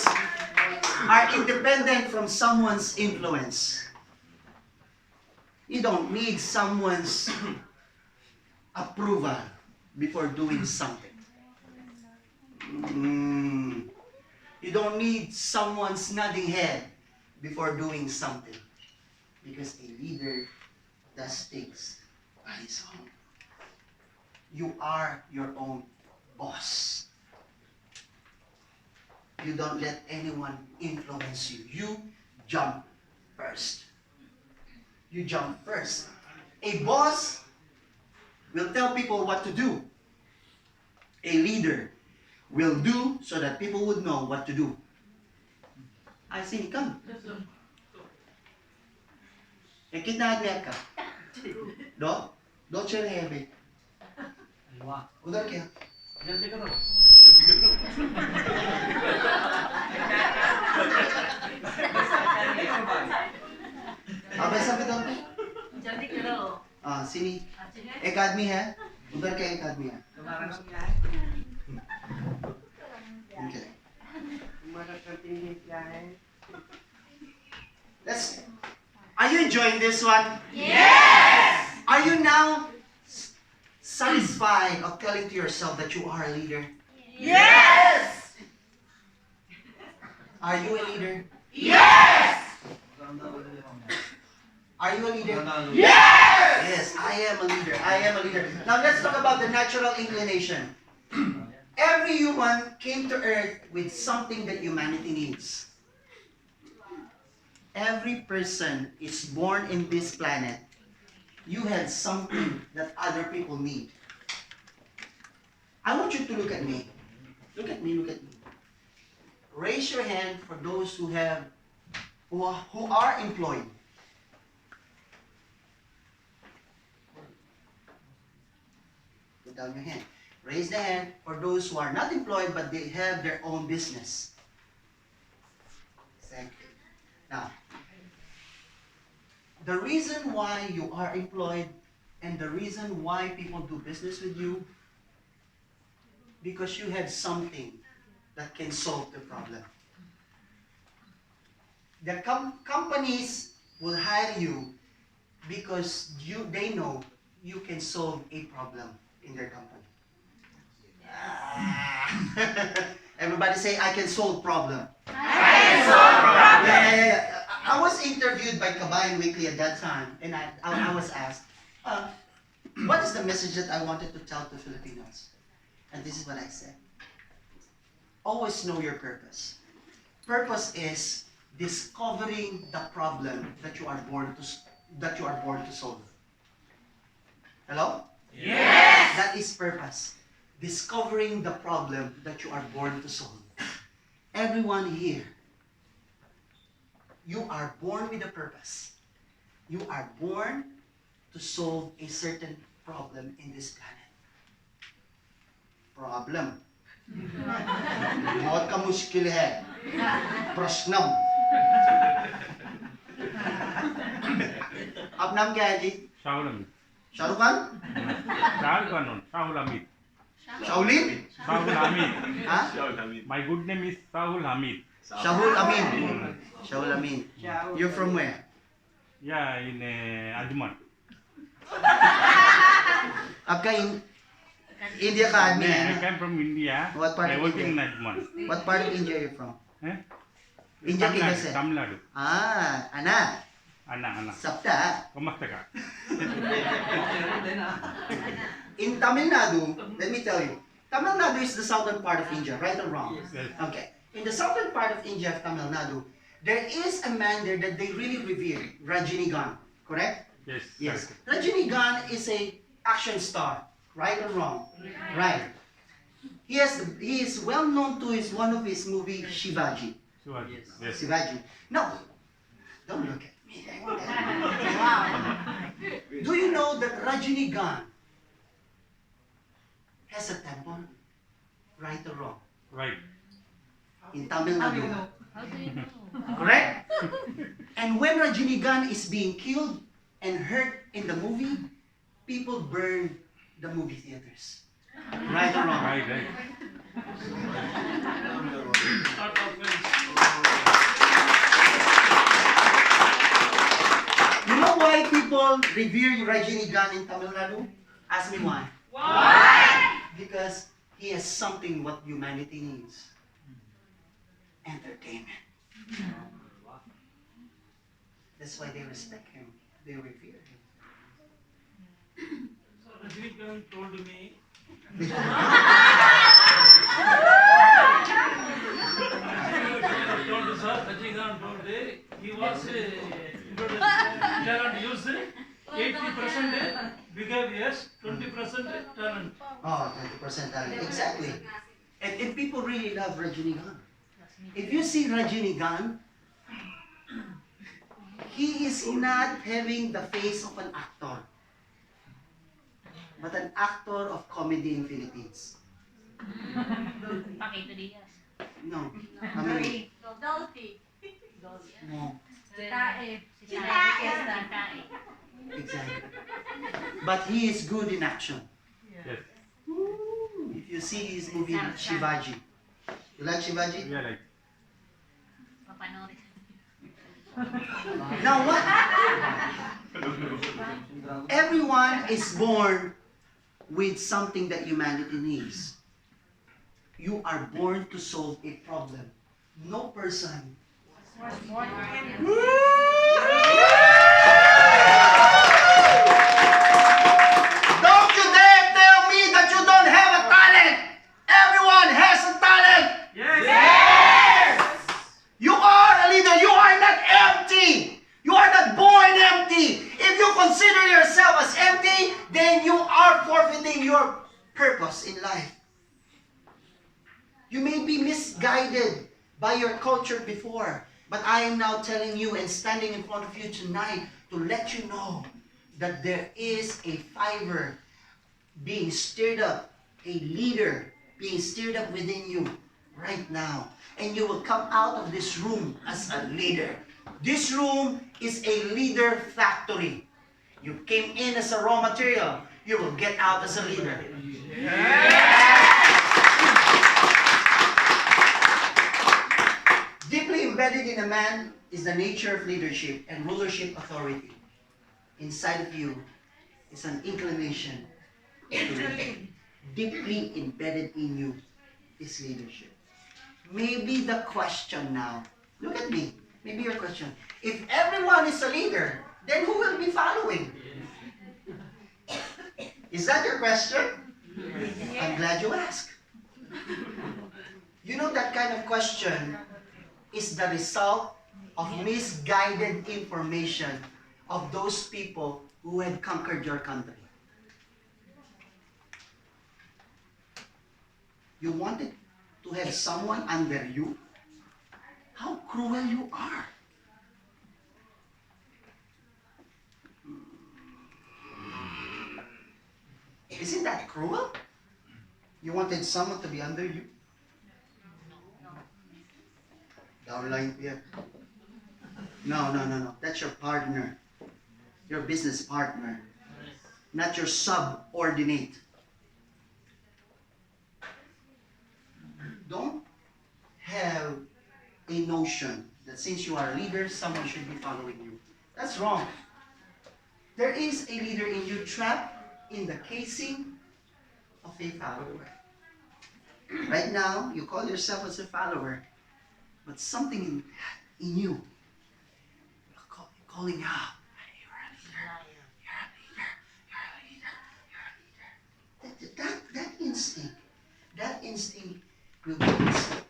are independent from someone's influence. You don't need someone's approval before doing something. You don't need someone's nodding head before doing something. Because a leader does things by his own. You are your own boss. You don't let anyone influence you. You jump first. You jump first. A boss will tell people what to do. A leader will do so that people would know what to do. I see, come. Kinahanglan ka. Do? Do siya heavy. Udar kaya. Abay sabi daw. Jadi kero. Sini. Academy है. उधर क्या academy है? Okay. Are you enjoying this one? Yes! Are you now satisfied of telling to yourself that you are a leader? Yes! Are you a leader? Yes! Are you a leader? Yes! Yes, I am a leader. I am a leader. Now let's talk about the natural inclination. Every human came to earth with something that humanity needs. Every person is born in this planet. You have something that other people need. I want you to look at me. Look at me, look at me. Raise your hand for those who are employed. Put down your hand. Raise the hand for those who are not employed but they have their own business. Exactly. Now, the reason why you are employed and the reason why people do business with you, because you have something that can solve the problem. The companies will hire you because they know you can solve a problem in their company. Everybody say, I can solve problem. I can solve problem. Yeah. I was interviewed by Kabayan Weekly at that time, and I was asked, what is the message that I wanted to tell to Filipinos? And this is what I said. Always know your purpose. Purpose is discovering the problem that you are born to solve. Hello? Yes! That is purpose. Discovering the problem that you are born to solve. Everyone here, you are born with a purpose. You are born to solve a certain problem in this planet. Problem. बहुत का मुश्किल है. प्रश्नम. आप नाम क्या है जी? शाहुल अमीर. Shahrukh Khan? Shahul Khan no, Shahul Hamid. शाहुलिन? Shahul Hamid. Huh? My good name is Shahul Hamid. Shahul Amin. Shahul Amin. You're from where? Yeah, in Ajman. आपका India का आदमी है I ना? came from India. What part I of work in India? Ajman. What part of India are you from? Eh? India Tamil किधर Nadu. से? Tamil Nadu. Anna. Anna. Sapta. Kamusta ka? In Tamil Nadu, let me tell you, Tamil Nadu is the southern part of India, right or wrong? Yes. Okay. In the southern part of India, of Tamil Nadu, there is a man there that they really revere, Rajinigan, correct? Yes. Yes. correct. Rajinigan is a action star, right or wrong? Right. He is well known to one of his movie Shivaji. Sure. Yes. Shivaji. No, don't look at me like that. Do you know that Rajinigan has a temple? Right or wrong? Right. In Tamil Nadu. How do you know? Correct? And when Rajinigan is being killed and hurt in the movie, people burn the movie theaters. Right or wrong? Right. You know why people revere Rajinigan in Tamil Nadu? Ask me why. Why? Because he has something what humanity needs. Entertainment. That's why they respect him. They revere him. So Rajinikanth told me, Rajinikanth told me, he was talent use 80% behaviors, 20% talent. Oh, 20% talent. Exactly. And people really love Rajinigan. If you see Rajinigan, he is not having the face of an actor, but an actor of comedy in Philippines. Pakito Diaz. No, I mean, Dolphy. no, Tae. Si Tae. exactly. But he is good in action. Yes. If you see his movie Shivaji, you like Shivaji? Yeah, like. Papanoorin. Now what? Everyone is born with something that humanity needs. You are born to solve a problem. No person. Don't you dare tell me that you don't have a talent. Everyone has a talent. Yes! You are a leader. You are not empty. You are not born empty. If you consider yourself as empty, then you are forfeiting your purpose in life. may be misguided by your culture before, but I am now telling you and standing in front of you tonight to let you know that there is a fiber being stirred up, a leader being stirred up within you right now. And you will come out of this room as a leader. This room is a leader factory. You came in as a raw material. You will get out as a leader. Deeply embedded in a man is the nature of leadership and rulership authority. Inside of you is an inclination to lead. Deeply embedded in you is leadership. Maybe the question now, look at me, maybe your question, if everyone is a leader, then who will be following? Is that your question? I'm glad you asked. You know, that kind of question is the result of misguided information of those people who had conquered your country. You wanted to have someone under you? How cruel you are. Isn't that cruel? You wanted someone to be under you? Downline here. No. That's your partner. Your business partner. Not your subordinate. Don't have a notion that since you are a leader, someone should be following you. That's wrong. There is a leader in you trapped in the casing of a follower. Right now, you call yourself as a follower, but something in you calling out, hey, you're a leader, that instinct will be instinct.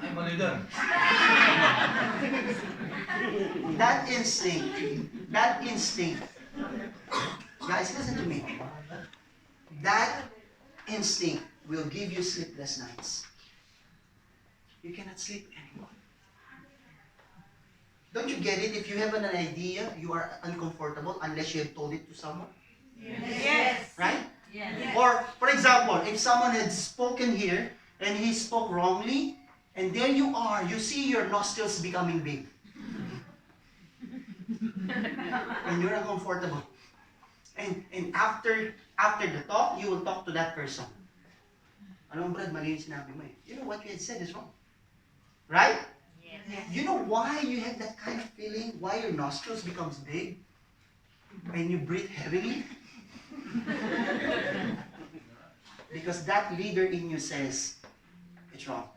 I'm a leader. That instinct, guys, listen to me. That instinct will give you sleepless nights. You cannot sleep anymore. Don't you get it? If you have an idea, you are uncomfortable unless you have told it to someone. Yes. Right? Yes. Or, for example, if someone had spoken here and he spoke wrongly, and there you are, you see your nostrils becoming big. And you're uncomfortable. And after the talk, you will talk to that person. Alam mo, Brad, mali yung sinabi mo eh. You know what you had said is wrong. Right? Yes. You know why you have that kind of feeling? Why your nostrils becomes big? And you breathe heavily? Because that leader in you says, it's wrong.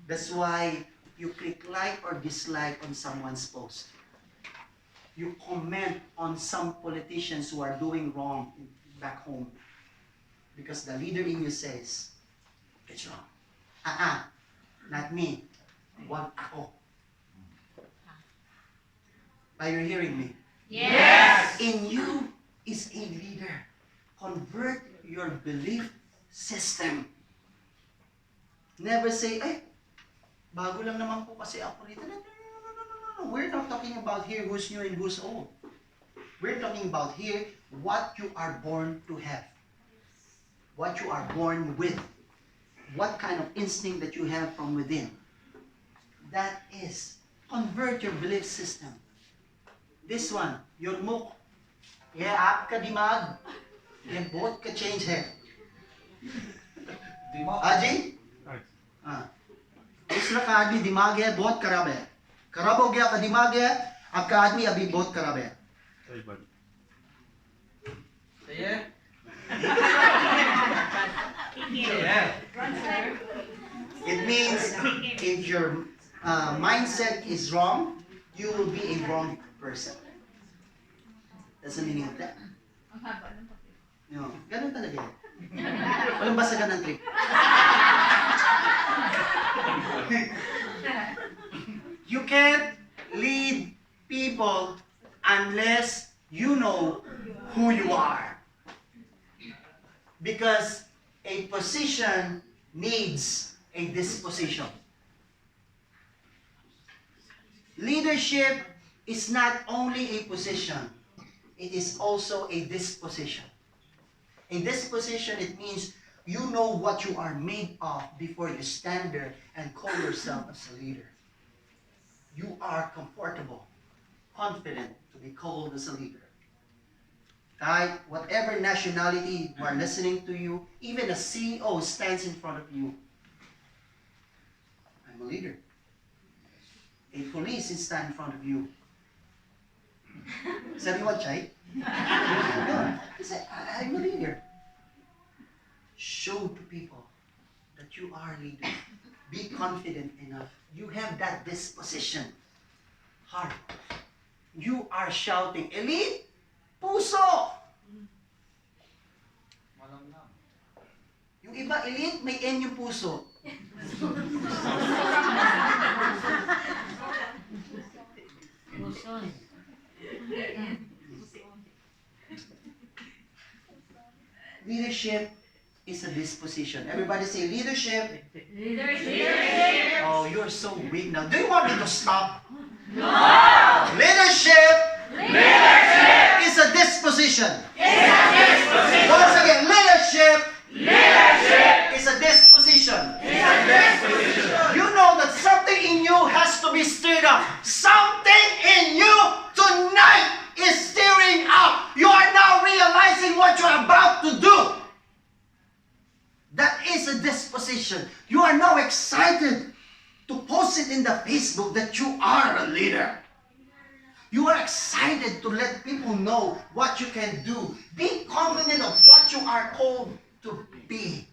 That's why you click like or dislike on someone's post. You comment on some politicians who are doing wrong back home. Because the leader in you says, it's wrong. Not me. Wag ako. Are you hearing me? Yes. In you is a leader. Convert your belief system. Never say, bago lang naman po kasi ako rito. No. We're not talking about here who's new and who's old. We're talking about here what you are born to have. What you are born with. What kind of instinct that you have from within. That is, convert your belief system. This one, your mukh. Yeah, aap ka dimag. Yeah, both ka change hai. Aji? दूसरा का आदमी दिमाग है बहुत खराब है खराब हो गया का दिमाग है आपका आदमी अभी बहुत खराब है सही बात It means if your mindset is wrong, you will be a wrong person. That's the meaning of that. No, ganun talaga yan. Walang basagan ng trip. You can't lead people unless you know who you are. Because a position needs a disposition. Leadership is not only a position, it is also a disposition. A disposition, it means you know what you are made of before you stand there and call yourself as a leader. You are comfortable, confident to be called as a leader. Right? Whatever nationality who are listening to you, even a CEO stands in front of you. I'm a leader. A police is stand in front of you. Sabi mo, Chay? No. He said, I'm a leader. Show to people that you are a leader. Be confident enough. You have that disposition. Heart. You are shouting, elite, puso! Yung iba, elite, may N yung puso. Leadership is a disposition. Everybody say leadership. Leadership. Oh, you're so weak now. Do you want me to stop? No! Leadership is a disposition. Once again, leadership is a disposition. You know that something in you has to be stirred up. Something in you tonight is stirring up. You are now realizing what you're about to do. That is a disposition. You are now excited to post it in the Facebook that you are a leader. You are excited to let people know what you can do. Be confident of what you are called to be.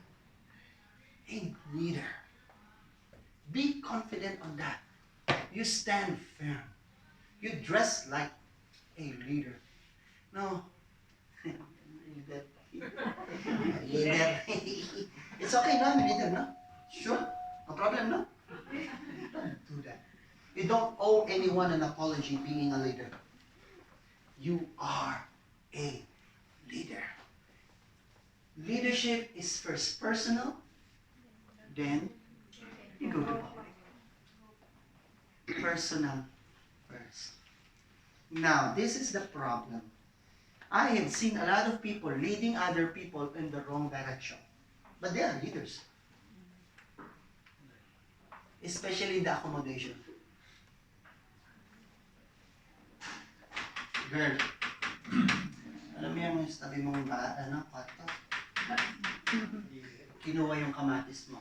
A leader. Be confident on that. You stand firm. You dress like a leader. No. Leader. It's okay, no? Leader, no? Sure? No problem, no? Don't do that. You don't owe anyone an apology being a leader. You are a leader. Leadership is first personal, then you go to public. Personal first. Now, this is the problem. I have seen a lot of people leading other people in the wrong direction. But they are leaders. Especially in the accommodation. Girl, alam mo yung sabi mong kwarto? Kinuha yung kamatis mo.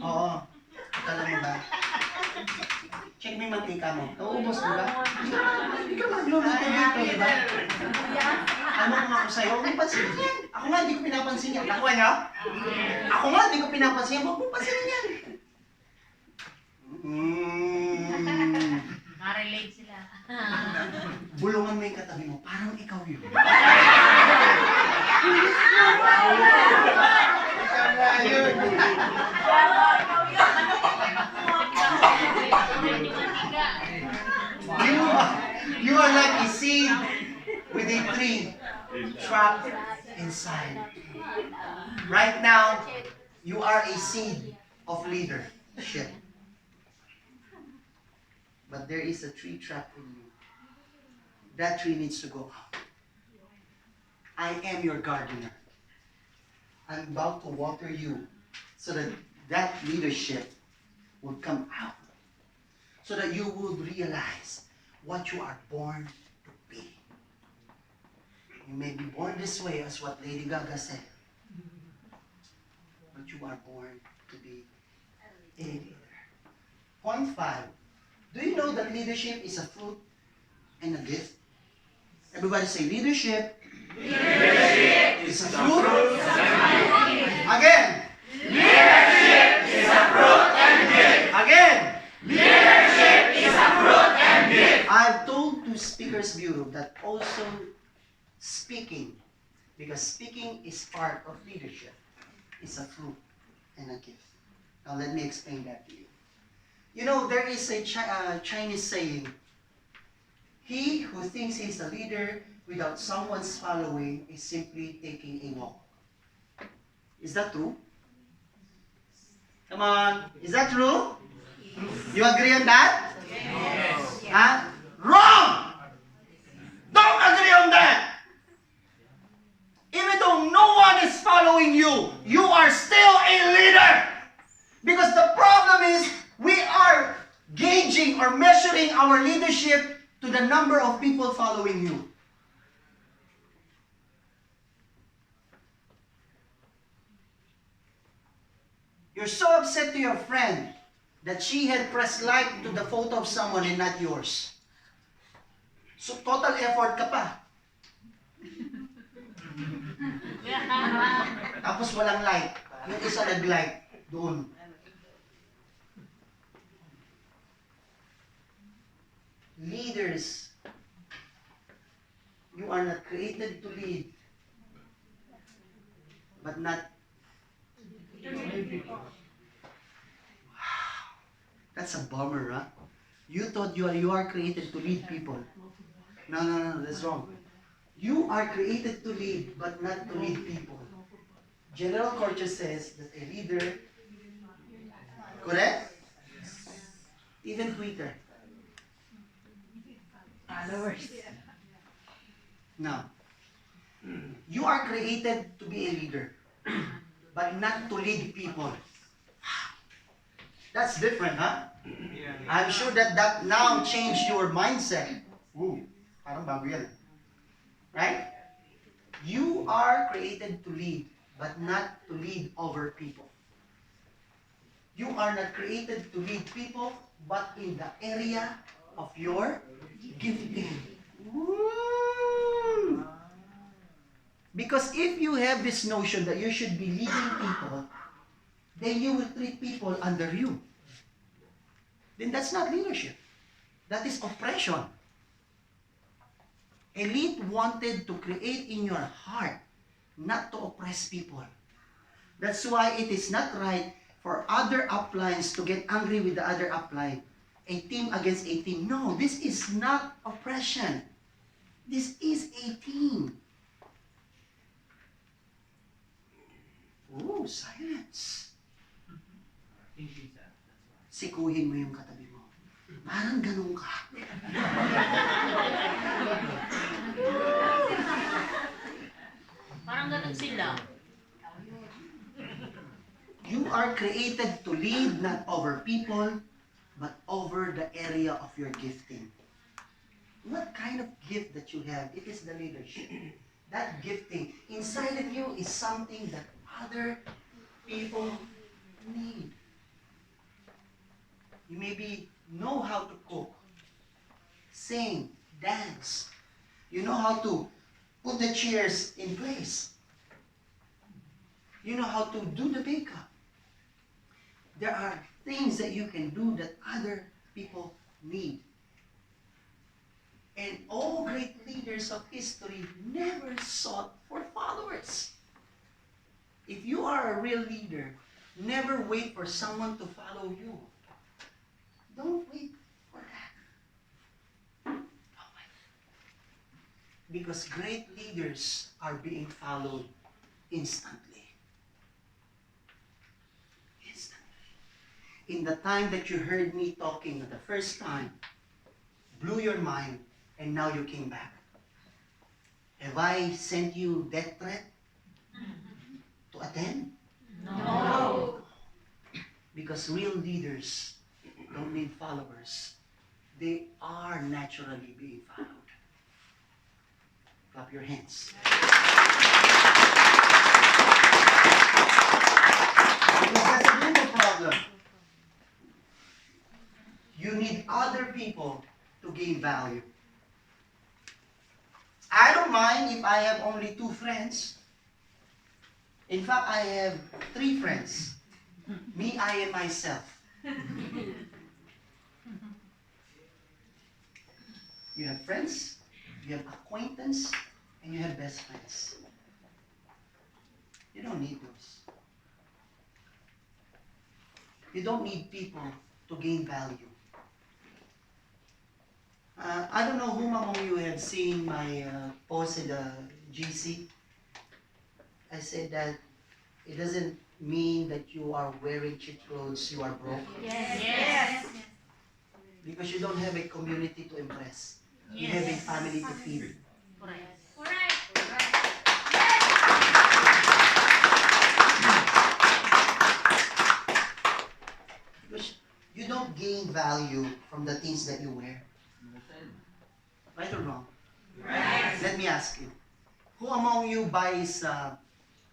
Oo. Alam mo ba? Check mo yung mantika mo. Nauubos, di ba? Hindi ka magluluto dito, di ba? Ano kung ako sa'yo? Huwag mong pansinin yan. Ako nga, hindi ko pinapansin yan. Nakuha niyo? Ako nga, hindi ko pinapansin yan. Huwag mong pansinin yan. Ma-relate sila. Bulungan mo yung katabi mo. Parang ikaw yun. You are like a seed with a tree trapped inside. Right now, you are a seed of leadership. But there is a tree trapped in you. That tree needs to go out. I am your gardener. I'm about to water you so that that leadership will come out. So that you will realize what you are born to be. You may be born this way, as what Lady Gaga said. But you are born to be a leader. Point 5. Do you know that leadership is a fruit and a gift? Everybody say leadership. Leadership is a fruit. Again. Leadership is a fruit and gift. Again. Leadership is a fruit and gift. I've told to Speakers Bureau that also speaking, because speaking is part of leadership, is a fruit and a gift. Now let me explain that to you. You know, there is a Chinese saying, he who thinks he's a leader without someone's following is simply taking a walk. Is that true? Come on, is that true? You agree on that? Yes. Huh? Wrong! Don't agree on that! Even though no one is following you, you are still a leader! Because the problem is, we are gauging or measuring our leadership to the number of people following you. You're so upset to your friend that she had pressed like to the photo of someone and not yours. So total effort ka pa. Tapos walang like. Yung isa nag-like doon. Leaders, you are not created to lead, but not. That's a bummer, huh? You thought you are created to lead people. No, that's wrong. You are created to lead, but not to lead people. General Culture says that a leader, correct? Even Twitter. Followers. Now, you are created to be a leader, but not to lead people. That's different, huh? Yeah. I'm sure that now changed your mindset. Ooh, parang bago yan. Right? You are created to lead, but not to lead over people. You are not created to lead people, but in the area of your gifting. Woo! Because if you have this notion that you should be leading people, then you will treat people under you. Then that's not leadership. That is oppression. Elite wanted to create in your heart not to oppress people. That's why it is not right for other uplines to get angry with the other upline. A team against a team. No, this is not oppression. This is a team. Ooh, silence. Thinking that. Sikuhin mo yung katabi mo. Parang ganun ka. Parang ganun sila. You are created to lead not over people, but over the area of your gifting. What kind of gift that you have? It is the leadership. That gifting inside of you is something that other people need. You maybe know how to cook, sing, dance. You know how to put the chairs in place. You know how to do the makeup. There are things that you can do that other people need. And all great leaders of history never sought for followers. If you are a real leader, never wait for someone to follow you. Don't wait for that. Don't wait. Because great leaders are being followed instantly. In the time that you heard me talking the first time, blew your mind, and now you came back. Have I sent you death threat to attend? No. Because real leaders don't need followers. They are naturally being followed. Clap your hands. Because that's a little problem. You need other people to gain value. I don't mind if I have only 2 friends. In fact, I have 3 friends. Me, I, and myself. You have friends, you have acquaintance, and you have best friends. You don't need those. You don't need people to gain value. I don't know whom among you have seen my post in the GC. I said that it doesn't mean that you are wearing cheap clothes, you are broke. Yes. Because you don't have a community to impress. You have a family to feed. Correct. Because you don't gain value from the things that you wear. Right or wrong? Right. Let me ask you. Who among you buys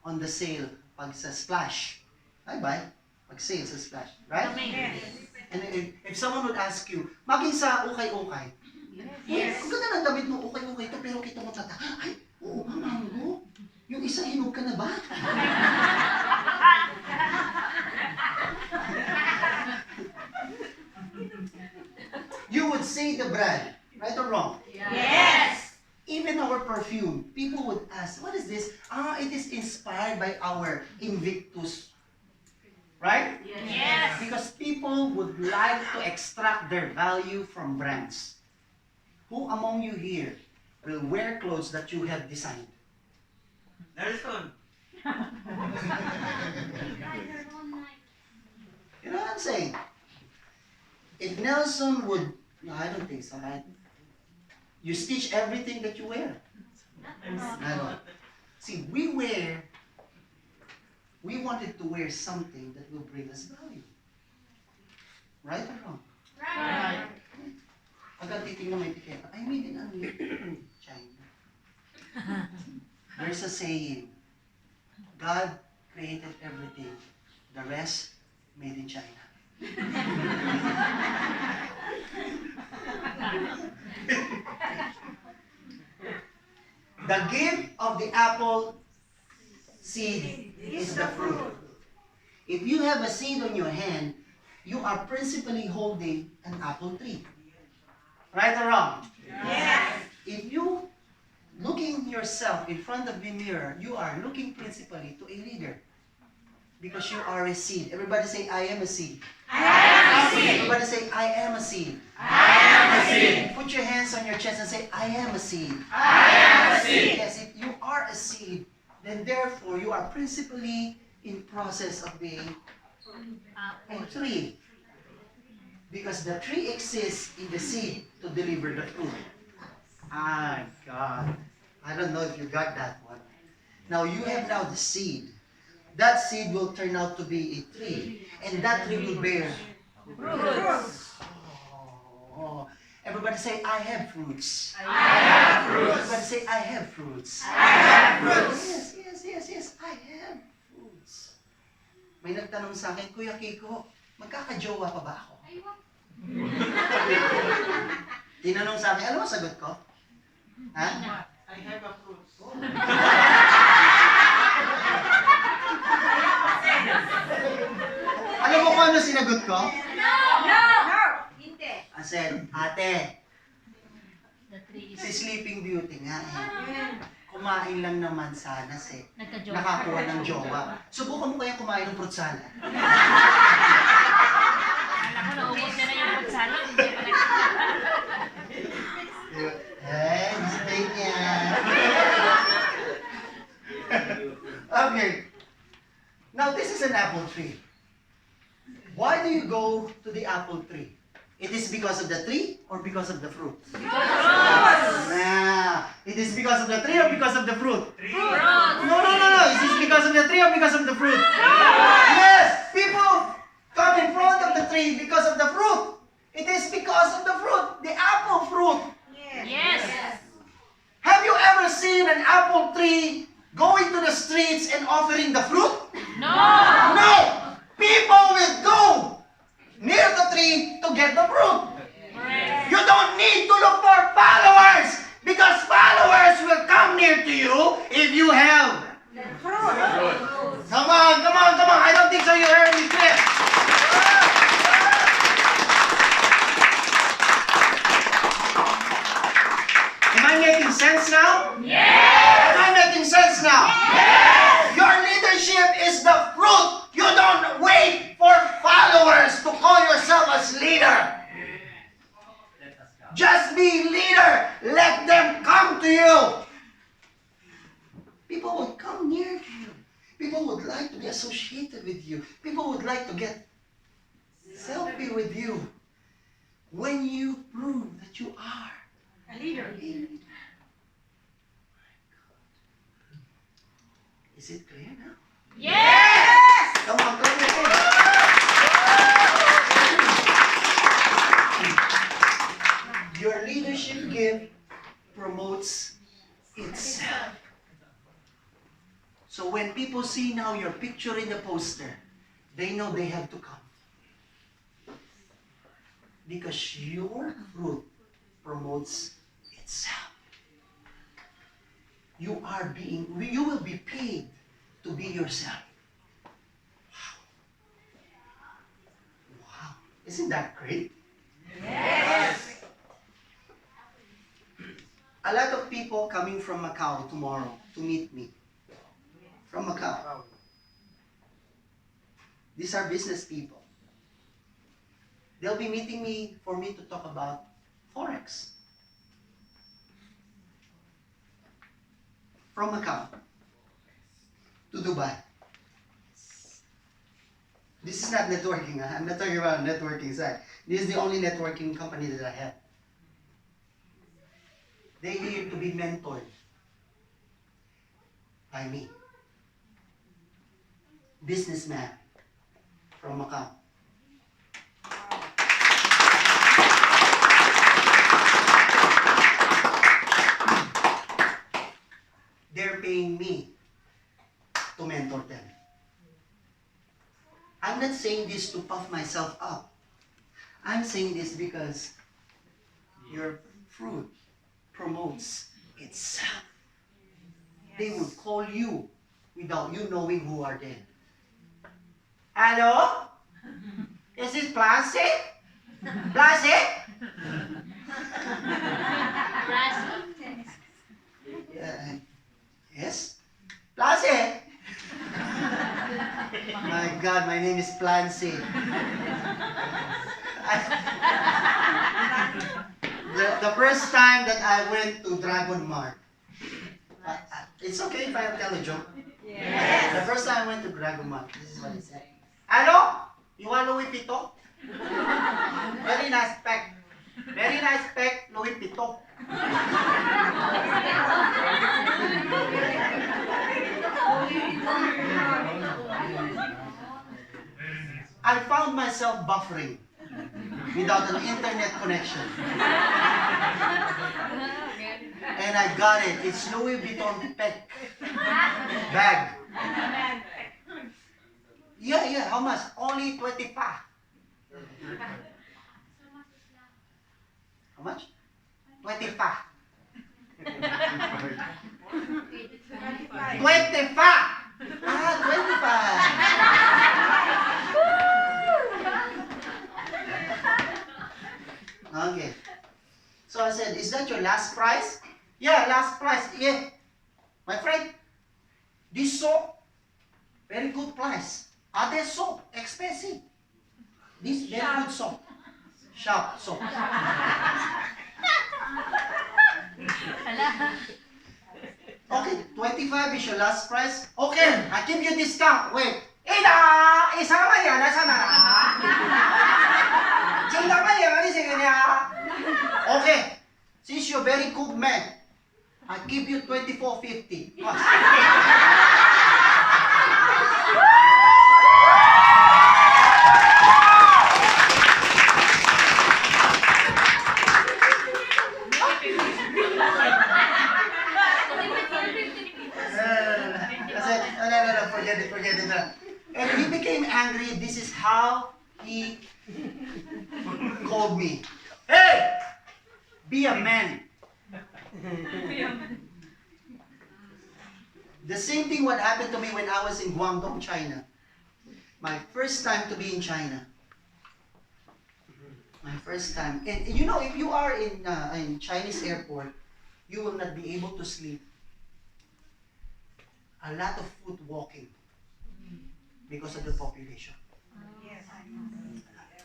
on the sale pag sa Splash? I buy. Pag sale sa Splash. Right? And if someone would ask you, maging sa ukay-ukay, Yes. ang ganda ng damit mo, ukay-ukay to, pero kita mo tata, ay, oo, mango. Yung isa hinog ka na ba? You would say the brand, right or wrong? Yes. Even our perfume, people would ask, what is this? It is inspired by our Invictus. Right? Yes. Because people would like to extract their value from brands. Who among you here will wear clothes that you have designed? Nelson. You know what I'm saying? If Nelson would, no, I don't think so. You stitch everything that you wear. I don't. See, we wanted to wear something that will bring us value. Right or wrong? Right. Agad titingnan may etiketa. I made in China. There's a saying, God created everything. The rest made in China. The gift of the apple seed is the fruit. If you have a seed on your hand, you are principally holding an apple tree. Right or wrong? Yes. If you looking yourself in front of the mirror, you are looking principally to a leader. Because you are a seed. Everybody say, I am a seed. I am a seed. Everybody say, I am a seed. I am a seed. Put your hands on your chest and say, I am a seed. I am a seed. Yes, if you are a seed, then therefore you are principally in process of being a tree. Because the tree exists in the seed to deliver the fruit. Ah, God. I don't know if you got that one. Now you have now the seed. That seed will turn out to be a tree. And that tree will bear Fruits. Oh. Everybody say, I have fruits. I have fruits. Everybody say, I have fruits. I have fruits. Yes, I have fruits. May nagtanong sa akin, Kuya Kiko, magkakajowa pa ba ako? Tinanong sa akin, alam mo sagot ko? Ha? I have a fruit. Alam mo kung ano sinagot ko? No. Hindi. I said, ate, The tree is si Sleeping Beauty nga eh. Kumain lang naman sana nagka-joke. nakakuha ng jowa. Subukan mo kaya kumain ng fruit salad. Alam ko, naubos na yung fruit salad. Hindi pa nag- Eh, mistake yan. Okay. Now, this is an apple tree. Why do you go to the apple tree? It is because of the tree or because of the fruit? Nah. It is because of the tree or because of the fruit? No. Is this because of the tree or because of the fruit? Yes. People come in front of the tree because of the fruit. It is because of the fruit, the apple fruit. Yes. Have you ever seen an apple tree going to the streets and offering the fruit? No. No! People will go near the tree to get the fruit. Correct. You don't need to look for followers because followers will come near to you if you have. Come on. I don't think so you heard me clear. Am I making sense now? Yes. Am I making sense now? Yes. Your leadership is the fruit. You don't wait for followers to call yourself as be leader. Let them come to you. People would come near to you. People would like to be associated with you. People would like to get selfie with you. When you prove that you are A leader. a leader. Is it clear now? Yes! Come on, clap your hands. Your leadership gift promotes itself. So when people see now your picture in the poster, they know they have to come. Because your fruit promotes itself. You will be paid to be yourself. Wow. Isn't that great? Yes. A lot of people coming from Macau tomorrow to meet me. From Macau. These are business people. They'll be meeting me for me to talk about Forex. From Macau to Dubai. This is not networking. I'm not talking about networking side. This is the only networking company that I have. They need to be mentored by me. Businessman from Macau. They're paying me to mentor them. I'm not saying this to puff myself up. I'm saying this because your fruit promotes itself. They would call you without you knowing who are they. Hello? Is this plastic? Plastic? Yes? Plastic? My God, my name is Plancy. The first time that I went to Dragon Mart, it's okay if I tell a joke. Yes. The first time I went to Dragon Mart, this is what I said. Hello? You want Louis Vuitton? Very nice pack. Very nice pack, Louis Vuitton. I found myself buffering without an internet connection. And I got it. It's Louis Vuitton pack. Bag. Yeah. How much? Only 25. How much? 25. 25. Ah, 25. Okay. So I said, is that your last price? Yeah, last price. Yeah. My friend, this soap, very good price. Other soap, expensive. This very good soap. Sharp soap. Okay, 25 is your last price. Okay, I give you discount. Wait. Isama yan, nasa na? Okay, since you're very good man, I give you 24.50. No, forget it. And he became angry. This is how he called me. Hey! Be a man. The same thing what happened to me when I was in Guangdong, China. My first time to be in China. My first time. And you know, if you are in Chinese airport, you will not be able to sleep. A lot of food walking because of the population.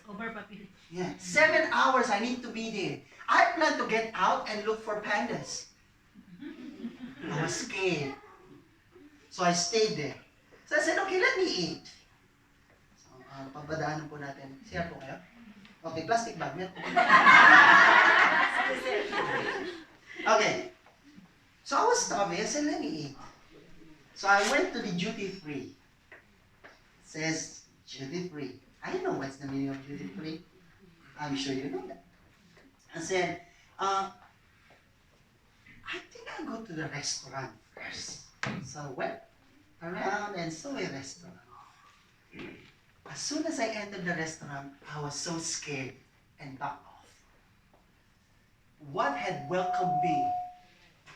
Overpopulation. Yeah, 7 hours I need to be there. I planned to get out and look for pandas. I was scared. So I stayed there. So I said, okay, let me eat. So, pagbadaanan po natin. Siya po kayo? Okay, plastic bag. Meron po. Okay. So I was starving. I said, let me eat. So I went to the duty free. It says duty free. I don't know what's the meaning of duty free. I'm sure you know that. I said, I think I'll go to the restaurant first. So I went around and saw a restaurant. As soon as I entered the restaurant, I was so scared and backed off. What had welcomed me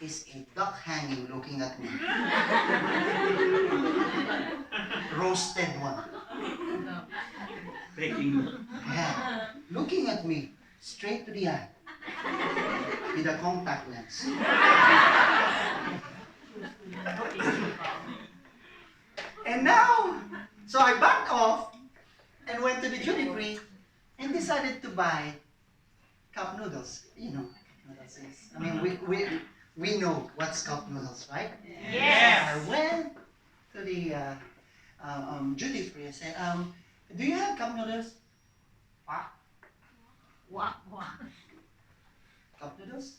is a duck hanging looking at me. Roasted one. Baking. Yeah. Looking at me straight to the eye with a contact lens. And now, so I backed off and went to the duty free and decided to buy cup noodles. You know what that is. I mean, we know what's cup noodles, right? Yes. I went to the duty free and said, do you have cup noodles? What? Wow. Wow. Cup noodles?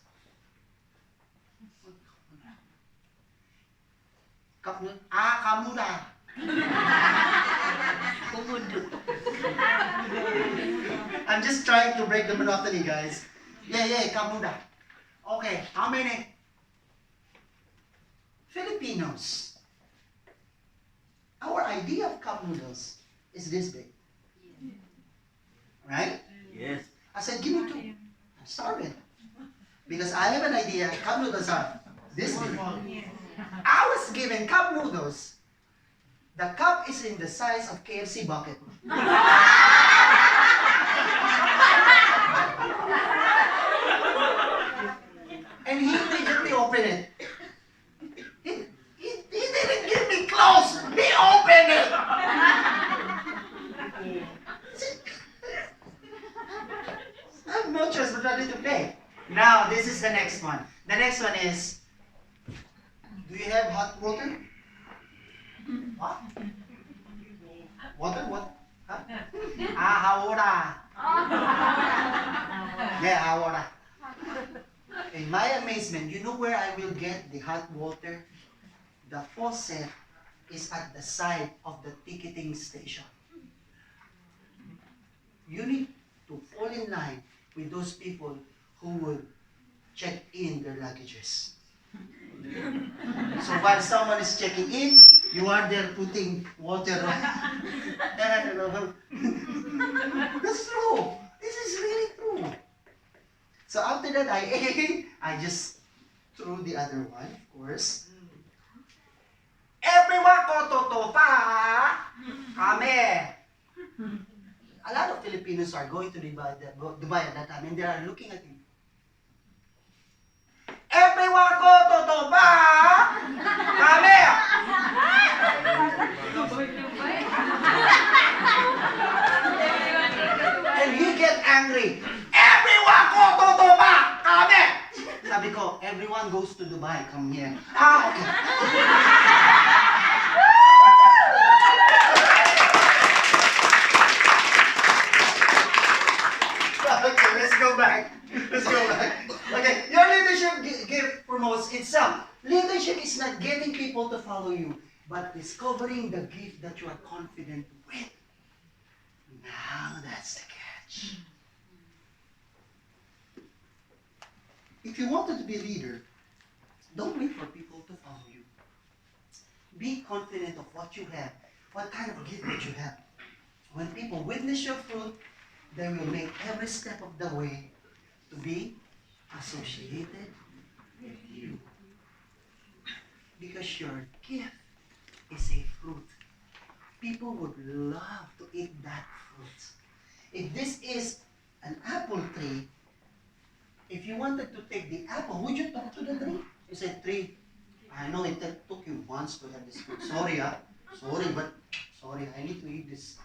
Cup noodles? Kamuda. I'm just trying to break the monotony, guys. Yeah, kamuda. Okay, how many? Filipinos. Our idea of cup noodles is this big. Right? Yes. I said, give me two. I'm starving. Because I have an idea, cup noodles are this big. I was given cup noodles. The cup is in the size of KFC bucket. And he immediately opened it. He didn't give me close. He opened it. I have no choice but rather to pay. Now, this is the next one. The next one is, do you have hot water? What? Water? What? Huh? Ahawara. Yeah, ahawara. In my amazement, you know where I will get the hot water? The faucet is at the side of the ticketing station. You need to fall in line with those people who will check in their luggages. So while someone is checking in, you are there putting water on. That's true. This is really true. So after that, I ate. I just threw the other one, of course. Everyone ko totoo pa kami. A lot of Filipinos are going to Dubai at that time, and they are looking at him. Everyone ko totoo pa kami. And he get angry. Everyone ko totoo pa kami. Sabi ko, everyone goes to Dubai. Come here. Okay. Okay, let's go back. Okay, your leadership gift promotes itself. Leadership is not getting people to follow you, but discovering the gift that you are confident with. Now that's the catch. If you wanted to be a leader, don't wait for people to follow you. Be confident of what you have, what kind of gift that you have. When people witness your fruit, they will make every step of the way to be associated with you. Because your gift is a fruit. People would love to eat that fruit. If this is an apple tree, if you wanted to take the apple, would you talk to the tree? You said, tree, I know it took you months to have this fruit. Sorry, sorry, I need to eat this.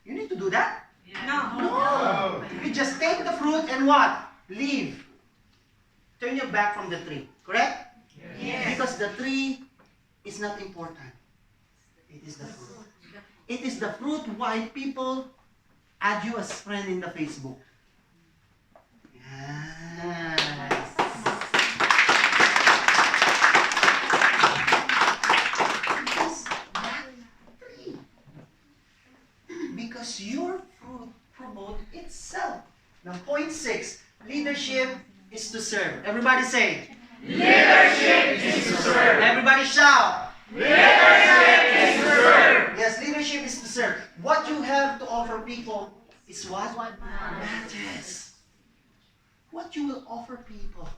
You need to do that? No. You just take the fruit and what? Leave. turn your back from the tree. Correct? Yes. Because the tree is not important. It is the fruit. It is the fruit why people add you as friend in the Facebook. Yes. Because that tree. Because your fruit promotes itself. Now, point 6, leadership is to serve. Everybody say, leadership is to serve. Everybody shout, leadership is to serve. Yes, leadership is to serve. What you have to offer people is what? Matters. What you will offer people.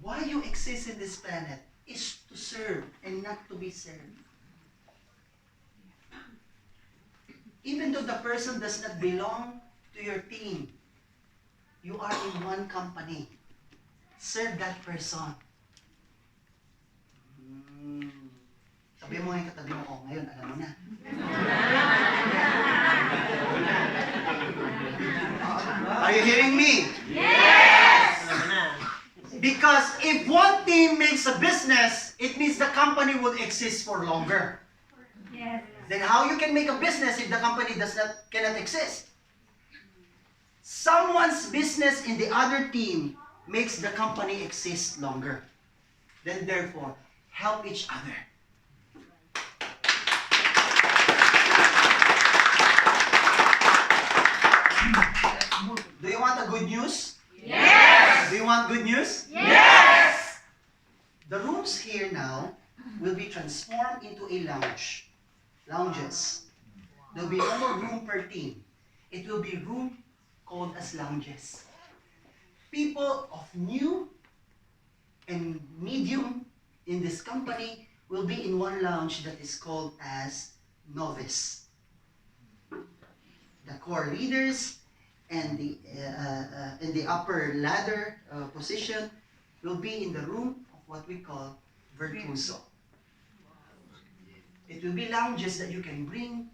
Why you exist in this planet is to serve and not to be served. Even though the person does not belong to your team, you are in one company. Serve that person. Sabi mo yung katabi mo, ngayon, alam mo na. Are you hearing me? Yes! Because if one team makes a business, it means the company will exist for longer. Yes. Then how you can make a business if the company cannot exist? Someone's business in the other team makes the company exist longer. Then therefore, help each other. Do you want a good news? Yes! Do you want good news? Yes! The rooms here now will be transformed into a lounge. Lounges. There will be no more room per team. It will be room called as lounges. People of new and medium in this company will be in one lounge that is called as novice. The core leaders and the upper ladder position will be in the room of what we call virtuoso. It will be lounges that you can bring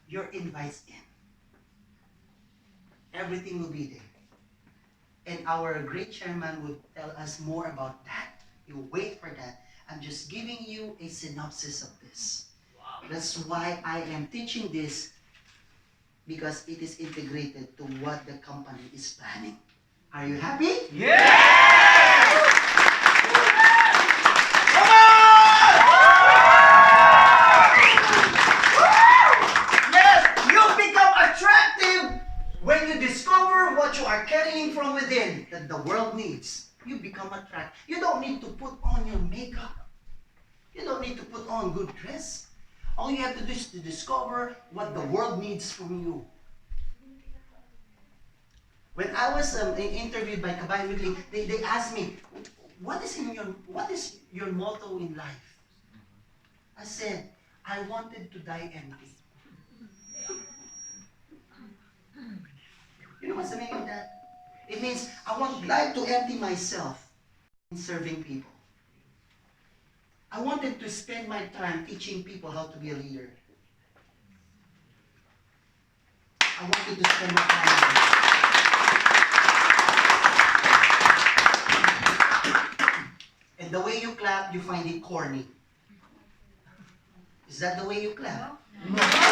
your invites in. Everything will be there. And our great chairman will tell us more about that. You wait for that. I'm just giving you a synopsis of this. That's why I am teaching this, because it is integrated to what the company is planning. Are you happy? Yes! Come on! Yes, you become attractive when you discover what you are carrying from within that the world needs. You become attractive. You don't need to put on your makeup. You don't need to put on good dress. All you have to do is to discover what the world needs from you. When I was interviewed by Kabayan Weekly, they asked me, what is your motto in life? I said, I wanted to die empty. You know what's the meaning of that? It means I want life to empty myself in serving people. I wanted to spend my time teaching people how to be a leader. I wanted to spend my time. And the way you clap, you find it corny. Is that the way you clap? No.